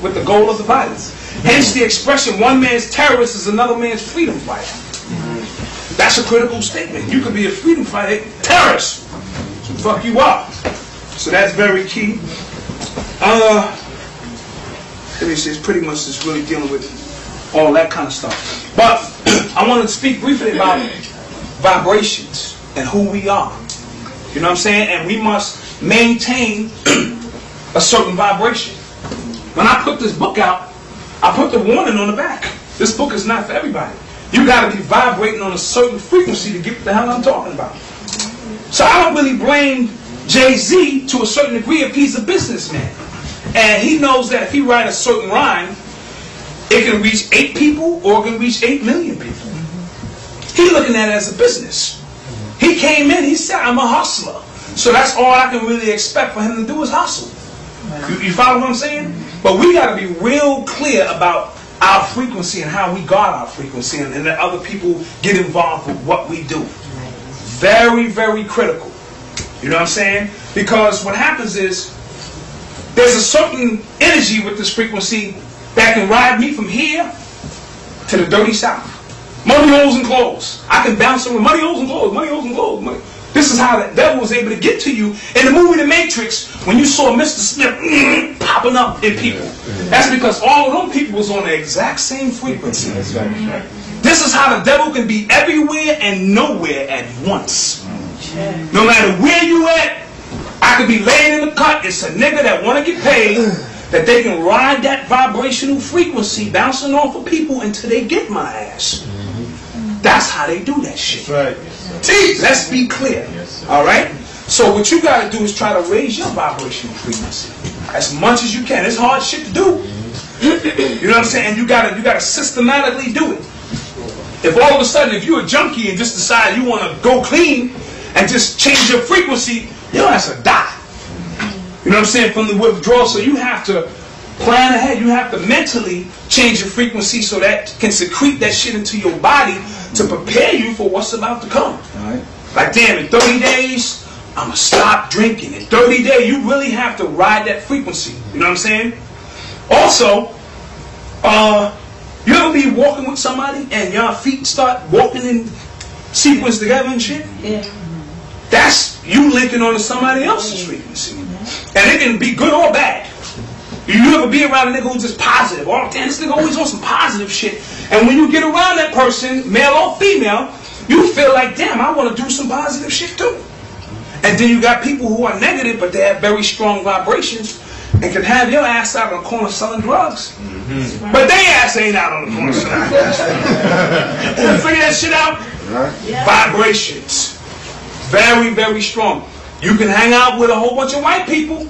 of the violence. Hence the expression, one man's terrorist is another man's freedom fighter. That's a critical statement. You could be a freedom fighter, terrorist. So fuck you up. So that's very key. Let me see, it's pretty much just really dealing with all that kind of stuff. But I want to speak briefly about vibrations and who we are. You know what I'm saying? And we must maintain a certain vibration. When I put this book out, I put the warning on the back. This book is not for everybody. You got to be vibrating on a certain frequency to get what the hell I'm talking about. So I don't really blame Jay-Z to a certain degree if he's a businessman. And he knows that if he writes a certain rhyme, it can reach 8 people or it can reach 8 million people. He looking at it as a business. He came in, he said, I'm a hustler. So that's all I can really expect for him to do is hustle. You follow what I'm saying? But we got to be real clear about our frequency and how we guard our frequency, and let other people get involved with what we do. Very, very critical. You know what I'm saying? Because what happens is, there's a certain energy with this frequency that can ride me from here to the dirty south. Money, holes, and clothes. I can bounce with money, holes, and clothes, money, holes, and clothes. Money. This is how the devil was able to get to you. In the movie The Matrix, when you saw Mr. Smith popping up in people, that's because all of them people was on the exact same frequency. This is how the devil can be everywhere and nowhere at once. No matter where you at, I could be laying in the cut. It's a nigga that want to get paid, that they can ride that vibrational frequency bouncing off of people until they get my ass. That's how they do that shit. Right. Let's be clear. Alright? So what you got to do is try to raise your vibrational frequency as much as you can. It's hard shit to do. You know what I'm saying? And you gotta systematically do it. If all of a sudden, if you're a junkie and just decide you want to go clean and just change your frequency, your ass will die. You know what I'm saying? From the withdrawal. So you have to plan ahead. You have to mentally change your frequency so that can secrete that shit into your body to prepare you for what's about to come. Right. Like, damn, in 30 days, I'm going to stop drinking. In 30 days, you really have to ride that frequency. You know what I'm saying? Also, you ever be walking with somebody and your feet start walking in sequence together and shit? Yeah. That's you linking on to somebody else's frequency. And it can be good or bad. You ever be around a nigga who's just positive? Oh, damn, this nigga always on some positive shit. And when you get around that person, male or female, you feel like, damn, I want to do some positive shit too. And then you got people who are negative, but they have very strong vibrations and can have your ass out on the corner selling drugs. But they ass ain't out on the corner selling drugs. You figure that shit out? Vibrations. Very, very strong. You can hang out with a whole bunch of white people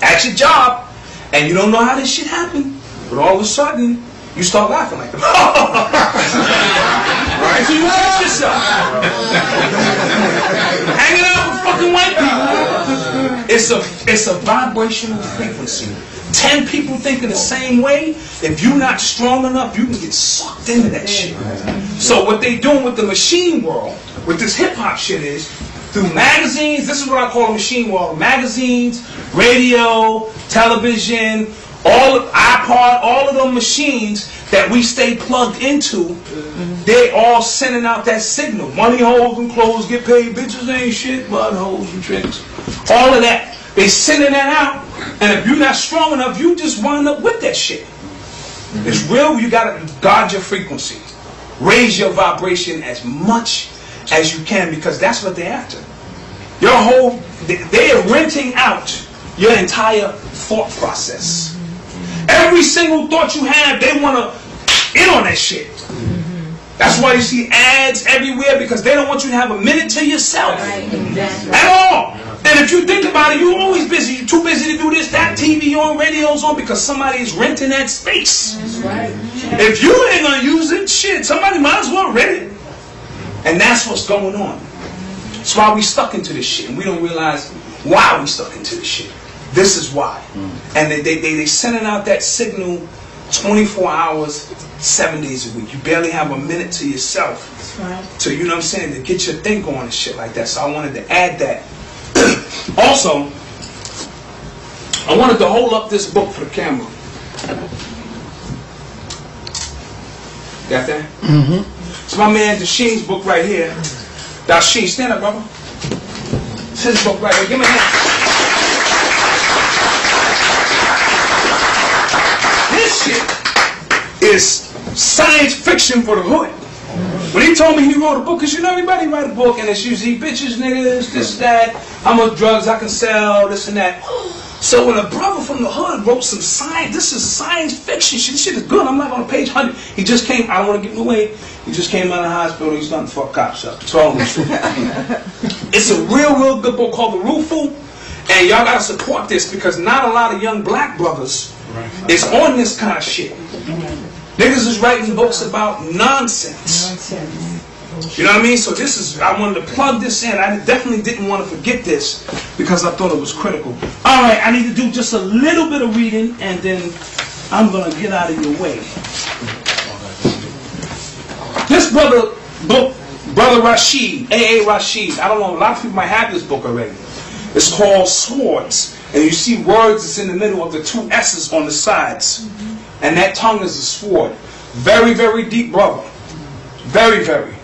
at your job, and you don't know how this shit happened, but all of a sudden, you start laughing like them. Right? So you catch yourself. Hanging out with fucking white people. It's a vibrational frequency. 10 people thinking the same way. If you're not strong enough, you can get sucked into that shit. So what they doing with the machine world, with this hip-hop shit is, through magazines, this is what I call a machine world. Magazines, radio, television, iPod, all of them machines that we stay plugged into, they all sending out that signal. Money, holes, and clothes, get paid, bitches ain't shit, but hoes and tricks. All of that. They sending that out, and if you're not strong enough, you just wind up with that shit. It's real, you gotta guard your frequency. Raise your vibration as much as you can, because that's what they're after. They are renting out your entire thought process. Every single thought you have, they want to in on that shit. That's why you see ads everywhere, because they don't want you to have a minute to yourself at all. And if you think about it, you're always busy. You're too busy to do this, that, TV on, radio's on, because somebody is renting that space. If you ain't going to use it, shit, somebody might as well rent it. And that's what's going on. That's why we stuck into this shit, and we don't realize why we stuck into this shit. This is why. And they sending out that signal 24 hours, 7 days a week. You barely have a minute to yourself. So you know what I'm saying, to get your think on and shit like that. So I wanted to add that. Also, I wanted to hold up this book for the camera. Got that? It's my man Dasheen's book right here. Dasheen, stand up, brother. It's his book right here. Give me a hand. This shit is science fiction for the hood. When he told me he wrote a book, because you know everybody write a book and it's usually bitches, niggas, this, that, how much drugs I can sell, this and that. So when a brother from the hood wrote some science, this is science fiction shit, this shit is good. I'm like on page 100. He just came, I don't want to give him away, he just came out of the hospital, he's starting to fuck cops up. It's all this. It's a real good book called The Roofle, and y'all gotta support this, because not a lot of young black brothers is on this kind of shit. Niggas is writing books about nonsense. You know what I mean? So this is, I wanted to plug this in. I definitely didn't want to forget this because I thought it was critical. All right, I need to do just a little bit of reading and then I'm going to get out of your way. This brother Rashid, A.A. Rashid, I don't know, a lot of people might have this book already. It's called Swords. And you see words that's in the middle of the two S's on the sides. And that tongue is a sword. Very, very deep brother. Very, very.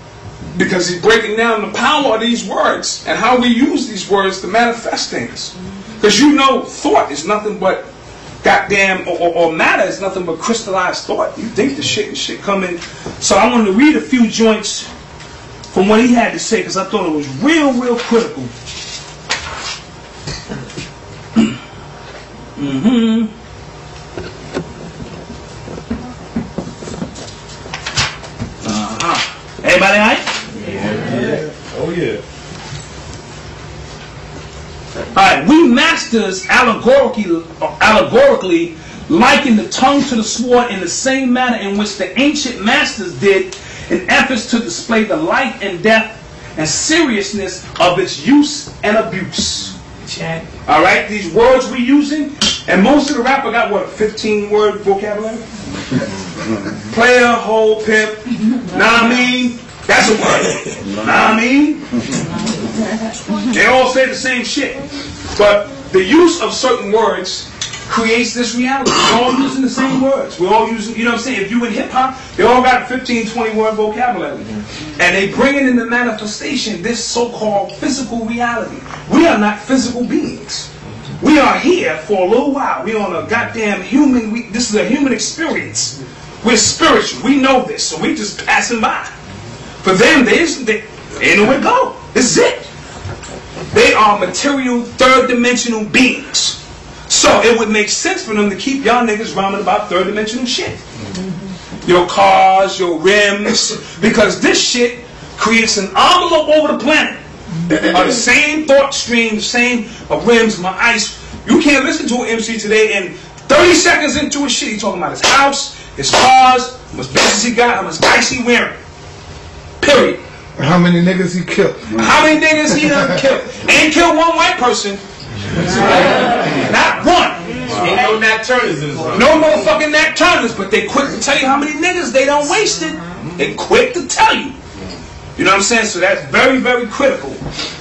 Because he's breaking down the power of these words and how we use these words to manifest things. Because you know thought is nothing but goddamn, or matter is nothing but crystallized thought. You think the shit come in. So I wanted to read a few joints from what he had to say because I thought it was real, real critical. Everybody all right? Yeah. Oh yeah. Alright, we masters allegorically liken the tongue to the sword in the same manner in which the ancient masters did in efforts to display the life and death and seriousness of its use and abuse. Check. Alright, these words we're using, and most of the rapper got what, a 15-word vocabulary? Player, hoe, pimp, nah I mean? That's a word. Nah I mean? They all say the same shit. But the use of certain words creates this reality. We're all using the same words. We're all using, you know what I'm saying? If you in hip-hop, they all got 15, 20-word vocabulary. And they bring it into manifestation, this so-called physical reality. We are not physical beings. We are here for a little while. We're on a goddamn human, this is a human experience. We're spiritual. We know this, so we just passing by. For them, they ain't nowhere to go. This is it. They are material, third-dimensional beings. So it would make sense for them to keep y'all niggas rhyming about third-dimensional shit. Your cars, your rims, because this shit creates an envelope over the planet of the same thought stream, the same rims, my ice. You can't listen to an MC today and 30 seconds into his shit, he talking about his house, his cars, how much business he got, how much ice he wearing. Period. How many niggas he killed? How many niggas he done killed? Ain't killed one white person. Not one. Ain't no Nat Turners in this one. No motherfucking Nat Turners, but they quick to tell you how many niggas they done wasted. They quick to tell you. You know what I'm saying? So that's very, very critical.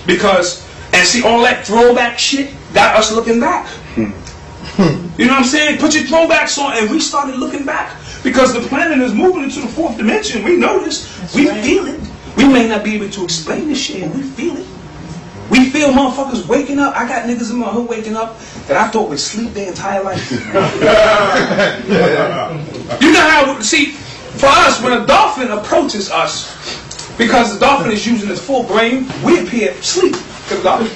Because, and see, all that throwback shit got us looking back. You know what I'm saying? Put your throwbacks on, and we started looking back. Because the planet is moving into the fourth dimension. We know this. We feel it. We may not be able to explain this shit, and we feel it. We feel motherfuckers waking up. I got niggas in my hood waking up that I thought would sleep their entire life. You know how, see, for us, when a dolphin approaches us, because the dolphin is using its full brain, we appear asleep to the dolphin.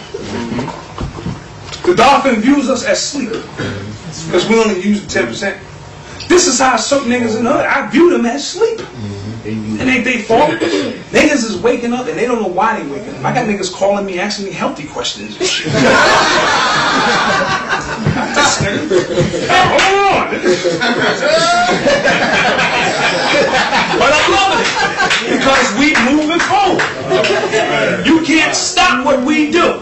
The dolphin views us as sleep, because we only use 10%. This is how certain niggas in the hood, I view them as sleep. And they fall. Niggas is waking up and they don't know why they waking up. I got niggas calling me, asking me healthy questions and shit. Hold on. But I love it because we moving forward. You can't stop what we do.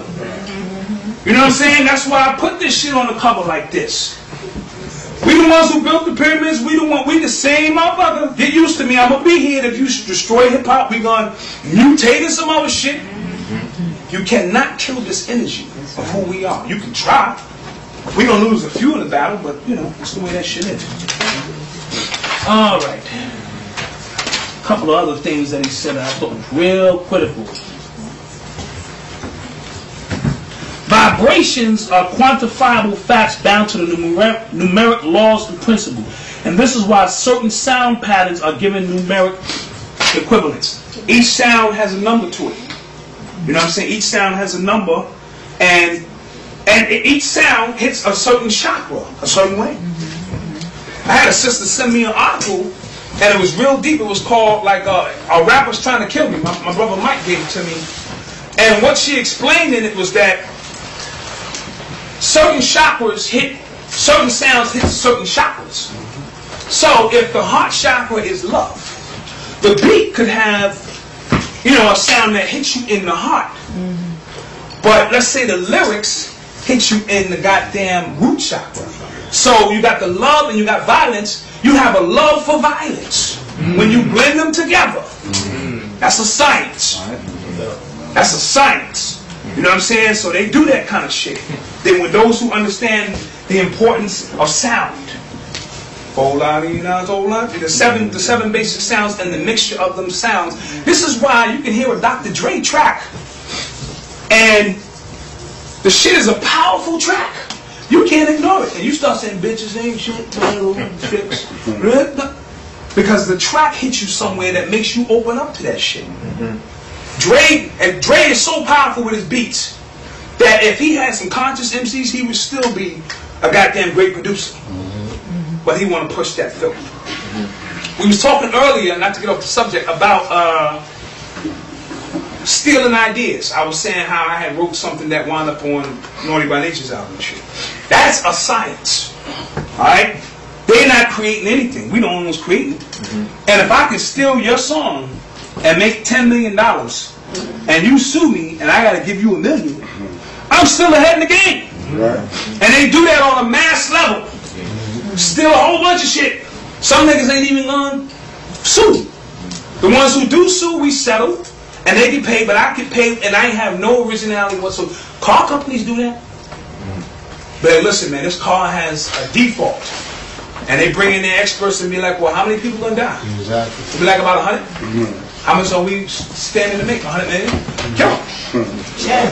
You know what I'm saying? That's why I put this shit on the cover like this. We the ones who built the pyramids. We the same motherfucker. Get used to me. I'm gonna be here. If you destroy hip hop, we gonna mutate in some other shit. You cannot kill this energy of who we are. You can try. We gonna lose a few in the battle, but you know that's the way that shit is. All right. A couple of other things that he said that I thought was real critical. Vibrations are quantifiable facts bound to the numeric laws and principles. And this is why certain sound patterns are given numeric equivalents. Each sound has a number to it. You know what I'm saying? Each sound has a number, and each sound hits a certain chakra, a certain way. I had a sister send me an article, and it was real deep. It was called, like, a rapper's trying to kill me. My brother Mike gave it to me. And what she explained in it was that certain chakras hit, certain sounds hit certain chakras. So if the heart chakra is love, the beat could have you know, a sound that hits you in the heart. But let's say the lyrics hit you in the goddamn root chakra. So you got the love and you got violence. You have a love for violence. When you blend them together, that's a science. That's a science. You know what I'm saying? So they do that kind of shit. Then with those who understand the importance of sound, the seven basic sounds and the mixture of them sounds. This is why you can hear a Dr. Dre track, and the shit is a powerful track. You can't ignore it. And you start saying bitches ain't shit, chicks, because the track hits you somewhere that makes you open up to that shit. Dre is so powerful with his beats that if he had some conscious MCs, he would still be a goddamn great producer. But he want to push that filth. We was talking earlier, not to get off the subject, about stealing ideas. I was saying how I had wrote something that wound up on Naughty by Nature's album and shit. That's a science. Alright? They're not creating anything. We the only ones creating. And if I can steal your song and make $10 million and you sue me and I gotta give you $1 million, I'm still ahead in the game. And they do that on a mass level. Steal a whole bunch of shit. Some niggas ain't even gonna sue. The ones who do sue, we settle, and they get paid, but I get paid, and I have no originality whatsoever. Car companies do that. But listen, man, this car has a default. And they bring in their experts and be like, well, how many people gonna die? Exactly. It'll be like about 100. How much are we standing to make? 100 million? Kill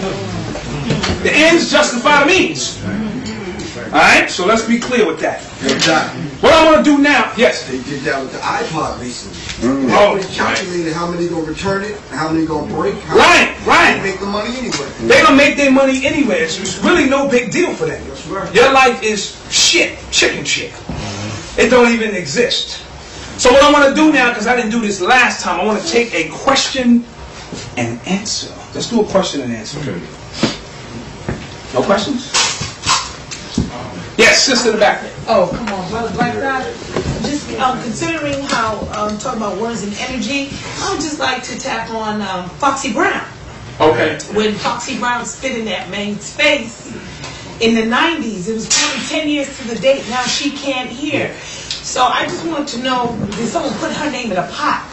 them. The ends justify the means. Alright, so let's be clear with that. What I want to do now, yes? They did that with the iPod recently. They already calculated how many gonna return it, how many gonna break. Right. They make the money anyway. They gonna make their money anyway. It's really no big deal for them. Your life is shit, chicken shit. It don't even exist. So what I want to do now, because I didn't do this last time, I want to take a question and answer. Let's do a question and answer. No questions? Yes, sister in the back. Oh, come on, brother Black Dot. Just considering how talking about words and energy, I would just like to tap on Foxy Brown. Okay. When Foxy Brown spit in that man's face in the 90s, it was probably 10 years to the date. Now she can't hear. So I just want to know, did someone put her name in a pot?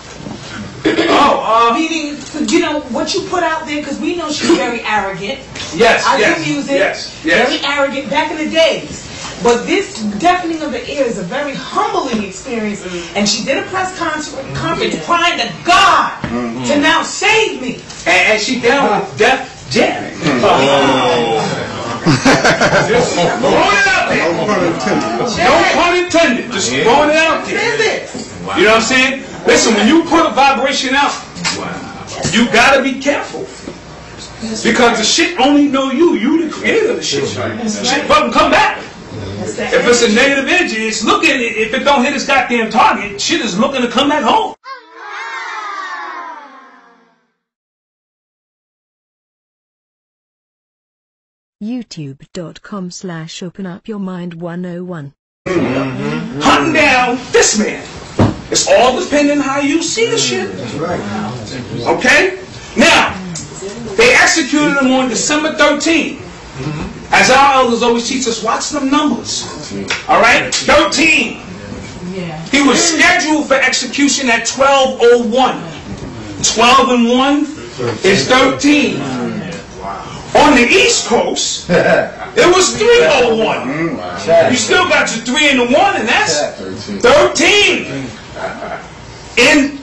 Meaning, you know, what you put out there, because we know she's very arrogant. Yes, I do music, very arrogant back in the days. But this deafening of the ear is a very humbling experience. And she did a press conference crying to God to now save me. And she down with Def Jam. Just throwing it out there. No pun intended. Just throwing it out there. You know what I'm saying? Listen, when you put a vibration out, you gotta be careful. Because the shit only know you. You the creator of the shit. Shit fucking come back. If it's a negative energy, it's looking, if it don't hit its goddamn target, shit is looking to come back home. YouTube.com/openupyourmind101. Hunting down this man. It's all depending how you see the shit. Okay? Now, they executed him on December 13th. As our elders always teach us, watch them numbers. Alright? 13. He was scheduled for execution at 12:01. 12 and 1 is 13. On the East Coast, it was 3:01. You still got your 3 and the 1, and that's 13. And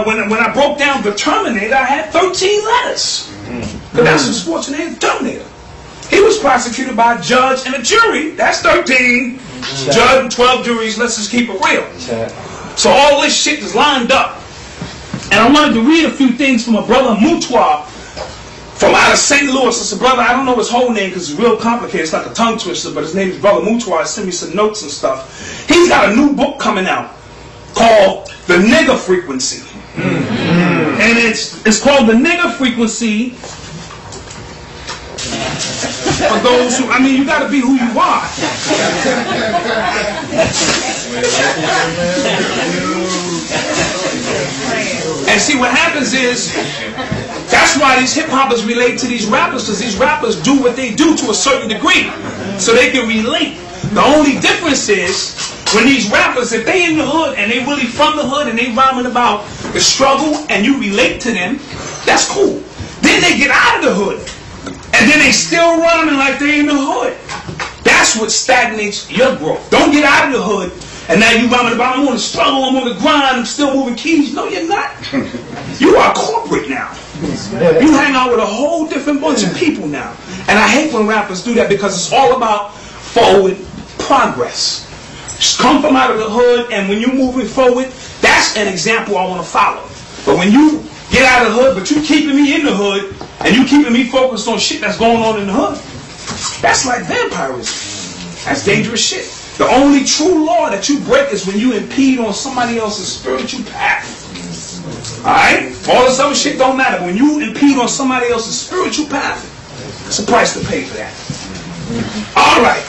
when I broke down the Terminator, I had 13 letters. But that's what's Schwarzenegger, Terminator. He was prosecuted by a judge and a jury. That's 13. Judge and 12 juries. Let's just keep it real. So all this shit is lined up. And I wanted to read a few things from a brother Mutua from out of St. Louis. It's a brother, I don't know his whole name because it's real complicated. It's like a tongue twister, but his name is Brother Mutua. He sent me some notes and stuff. He's got a new book coming out called The Nigger Frequency. And it's called The Nigger Frequency. For those who, I mean, you gotta be who you are. And see, see, what happens is, that's why these hip-hoppers relate to these rappers, because these rappers do what they do to a certain degree, so they can relate. The only difference is, when these rappers, if they in the hood, and they really from the hood, and they rhyming about the struggle, and you relate to them, that's cool. Then they get out of the hood, and then they still rhyming like they in the hood. That's what stagnates your growth. Don't get out of the hood, and now you rhyming about, I'm on the struggle, I'm on the grind, I'm still moving keys. No, you're not. You are corporate now. You hang out with a whole different bunch of people now. And I hate when rappers do that, because it's all about forward progress. Just come from out of the hood, and when you're moving forward, that's an example I want to follow. But when you get out of the hood, but you keeping me in the hood, and you keeping me focused on shit that's going on in the hood, that's like vampirism. That's dangerous shit. The only true law that you break is when you impede on somebody else's spiritual path. Alright? All this other shit don't matter. When you impede on somebody else's spiritual path, it's a price to pay for that. Alright.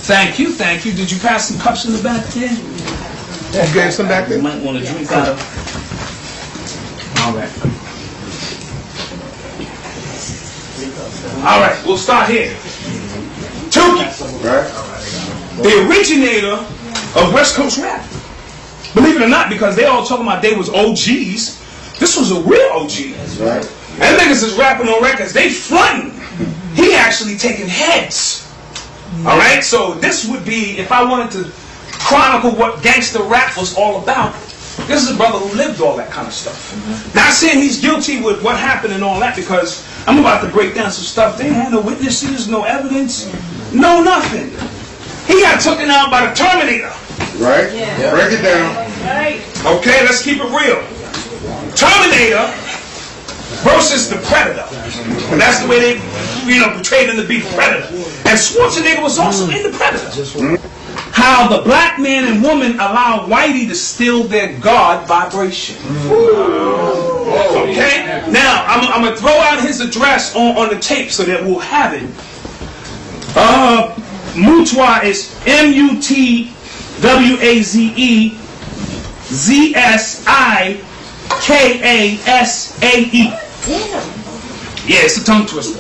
Thank you, thank you. Did you pass some cups in the back there? You gave some back there? You might want to drink out of. Alright. Alright, we'll start here. Tuki, the originator of West Coast rap. Believe it or not, because they all talking about they was OGs, this was a real OG. That's right. And niggas is rapping on records, they fronting. He actually taking heads. Alright, so this would be, if I wanted to chronicle what gangster rap was all about, this is a brother who lived all that kind of stuff. Not saying he's guilty with what happened and all that, because I'm about to break down some stuff. They had no witnesses, no evidence, no nothing. He got taken out by the Terminator. Right? Yeah. Break it down. Right. Okay, let's keep it real. Terminator versus the Predator. And that's the way they, portrayed him to be Predator. And Schwarzenegger was also in the Predator. How the black man and woman allow Whitey to steal their God vibration. Okay? Now, I'm going to throw out his address on the tape so that we'll have it. Mutwa is MUTWAZESIKASAE. Yeah, it's a tongue twister.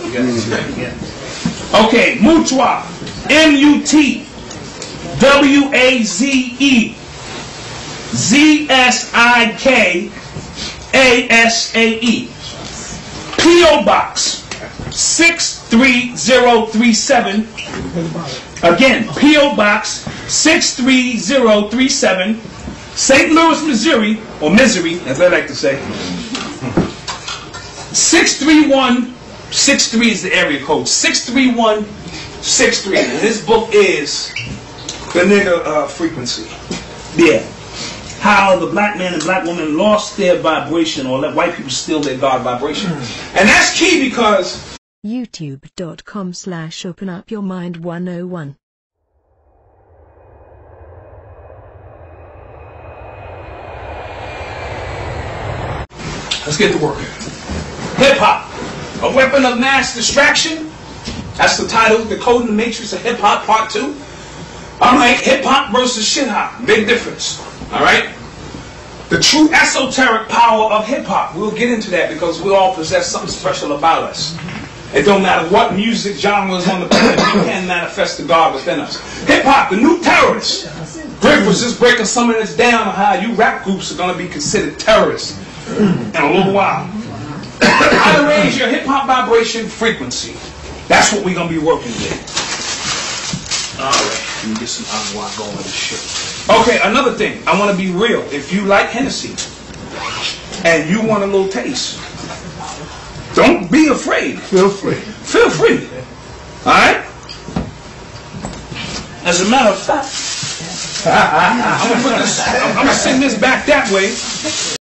Okay, Mutwa. MUTWAZESIKASAE. P.O. Box 63037. Again, P.O. Box 63037, St. Louis, Missouri, or Misery, as I like to say. 63163 is the area code. 63163. And this book is the nigga frequency. Yeah. How the black man and black woman lost their vibration, or let white people steal their God vibration. And that's key because youtube.com/openupyourmind101. Let's get to work. Hip-hop, a weapon of mass distraction. That's the title, Decoding the Matrix of Hip-Hop, Part 2. Alright, hip-hop versus shit-hop. Big difference. Alright? The true esoteric power of hip-hop. We'll get into that because we all possess something special about us. It don't matter what music genres on the planet, we can manifest the God within us. Hip-hop, the new terrorists. Rick was just breaking some of this down on how you rap groups are going to be considered terrorists in a little while. How to raise your hip-hop vibration frequency. That's what we're going to be working with. Alright, let me get some agua going and shit. Okay, another thing. I want to be real. If you like Hennessy and you want a little taste, don't be afraid. Feel free. Feel free. Alright? As a matter of fact, I'm going to send this back that way.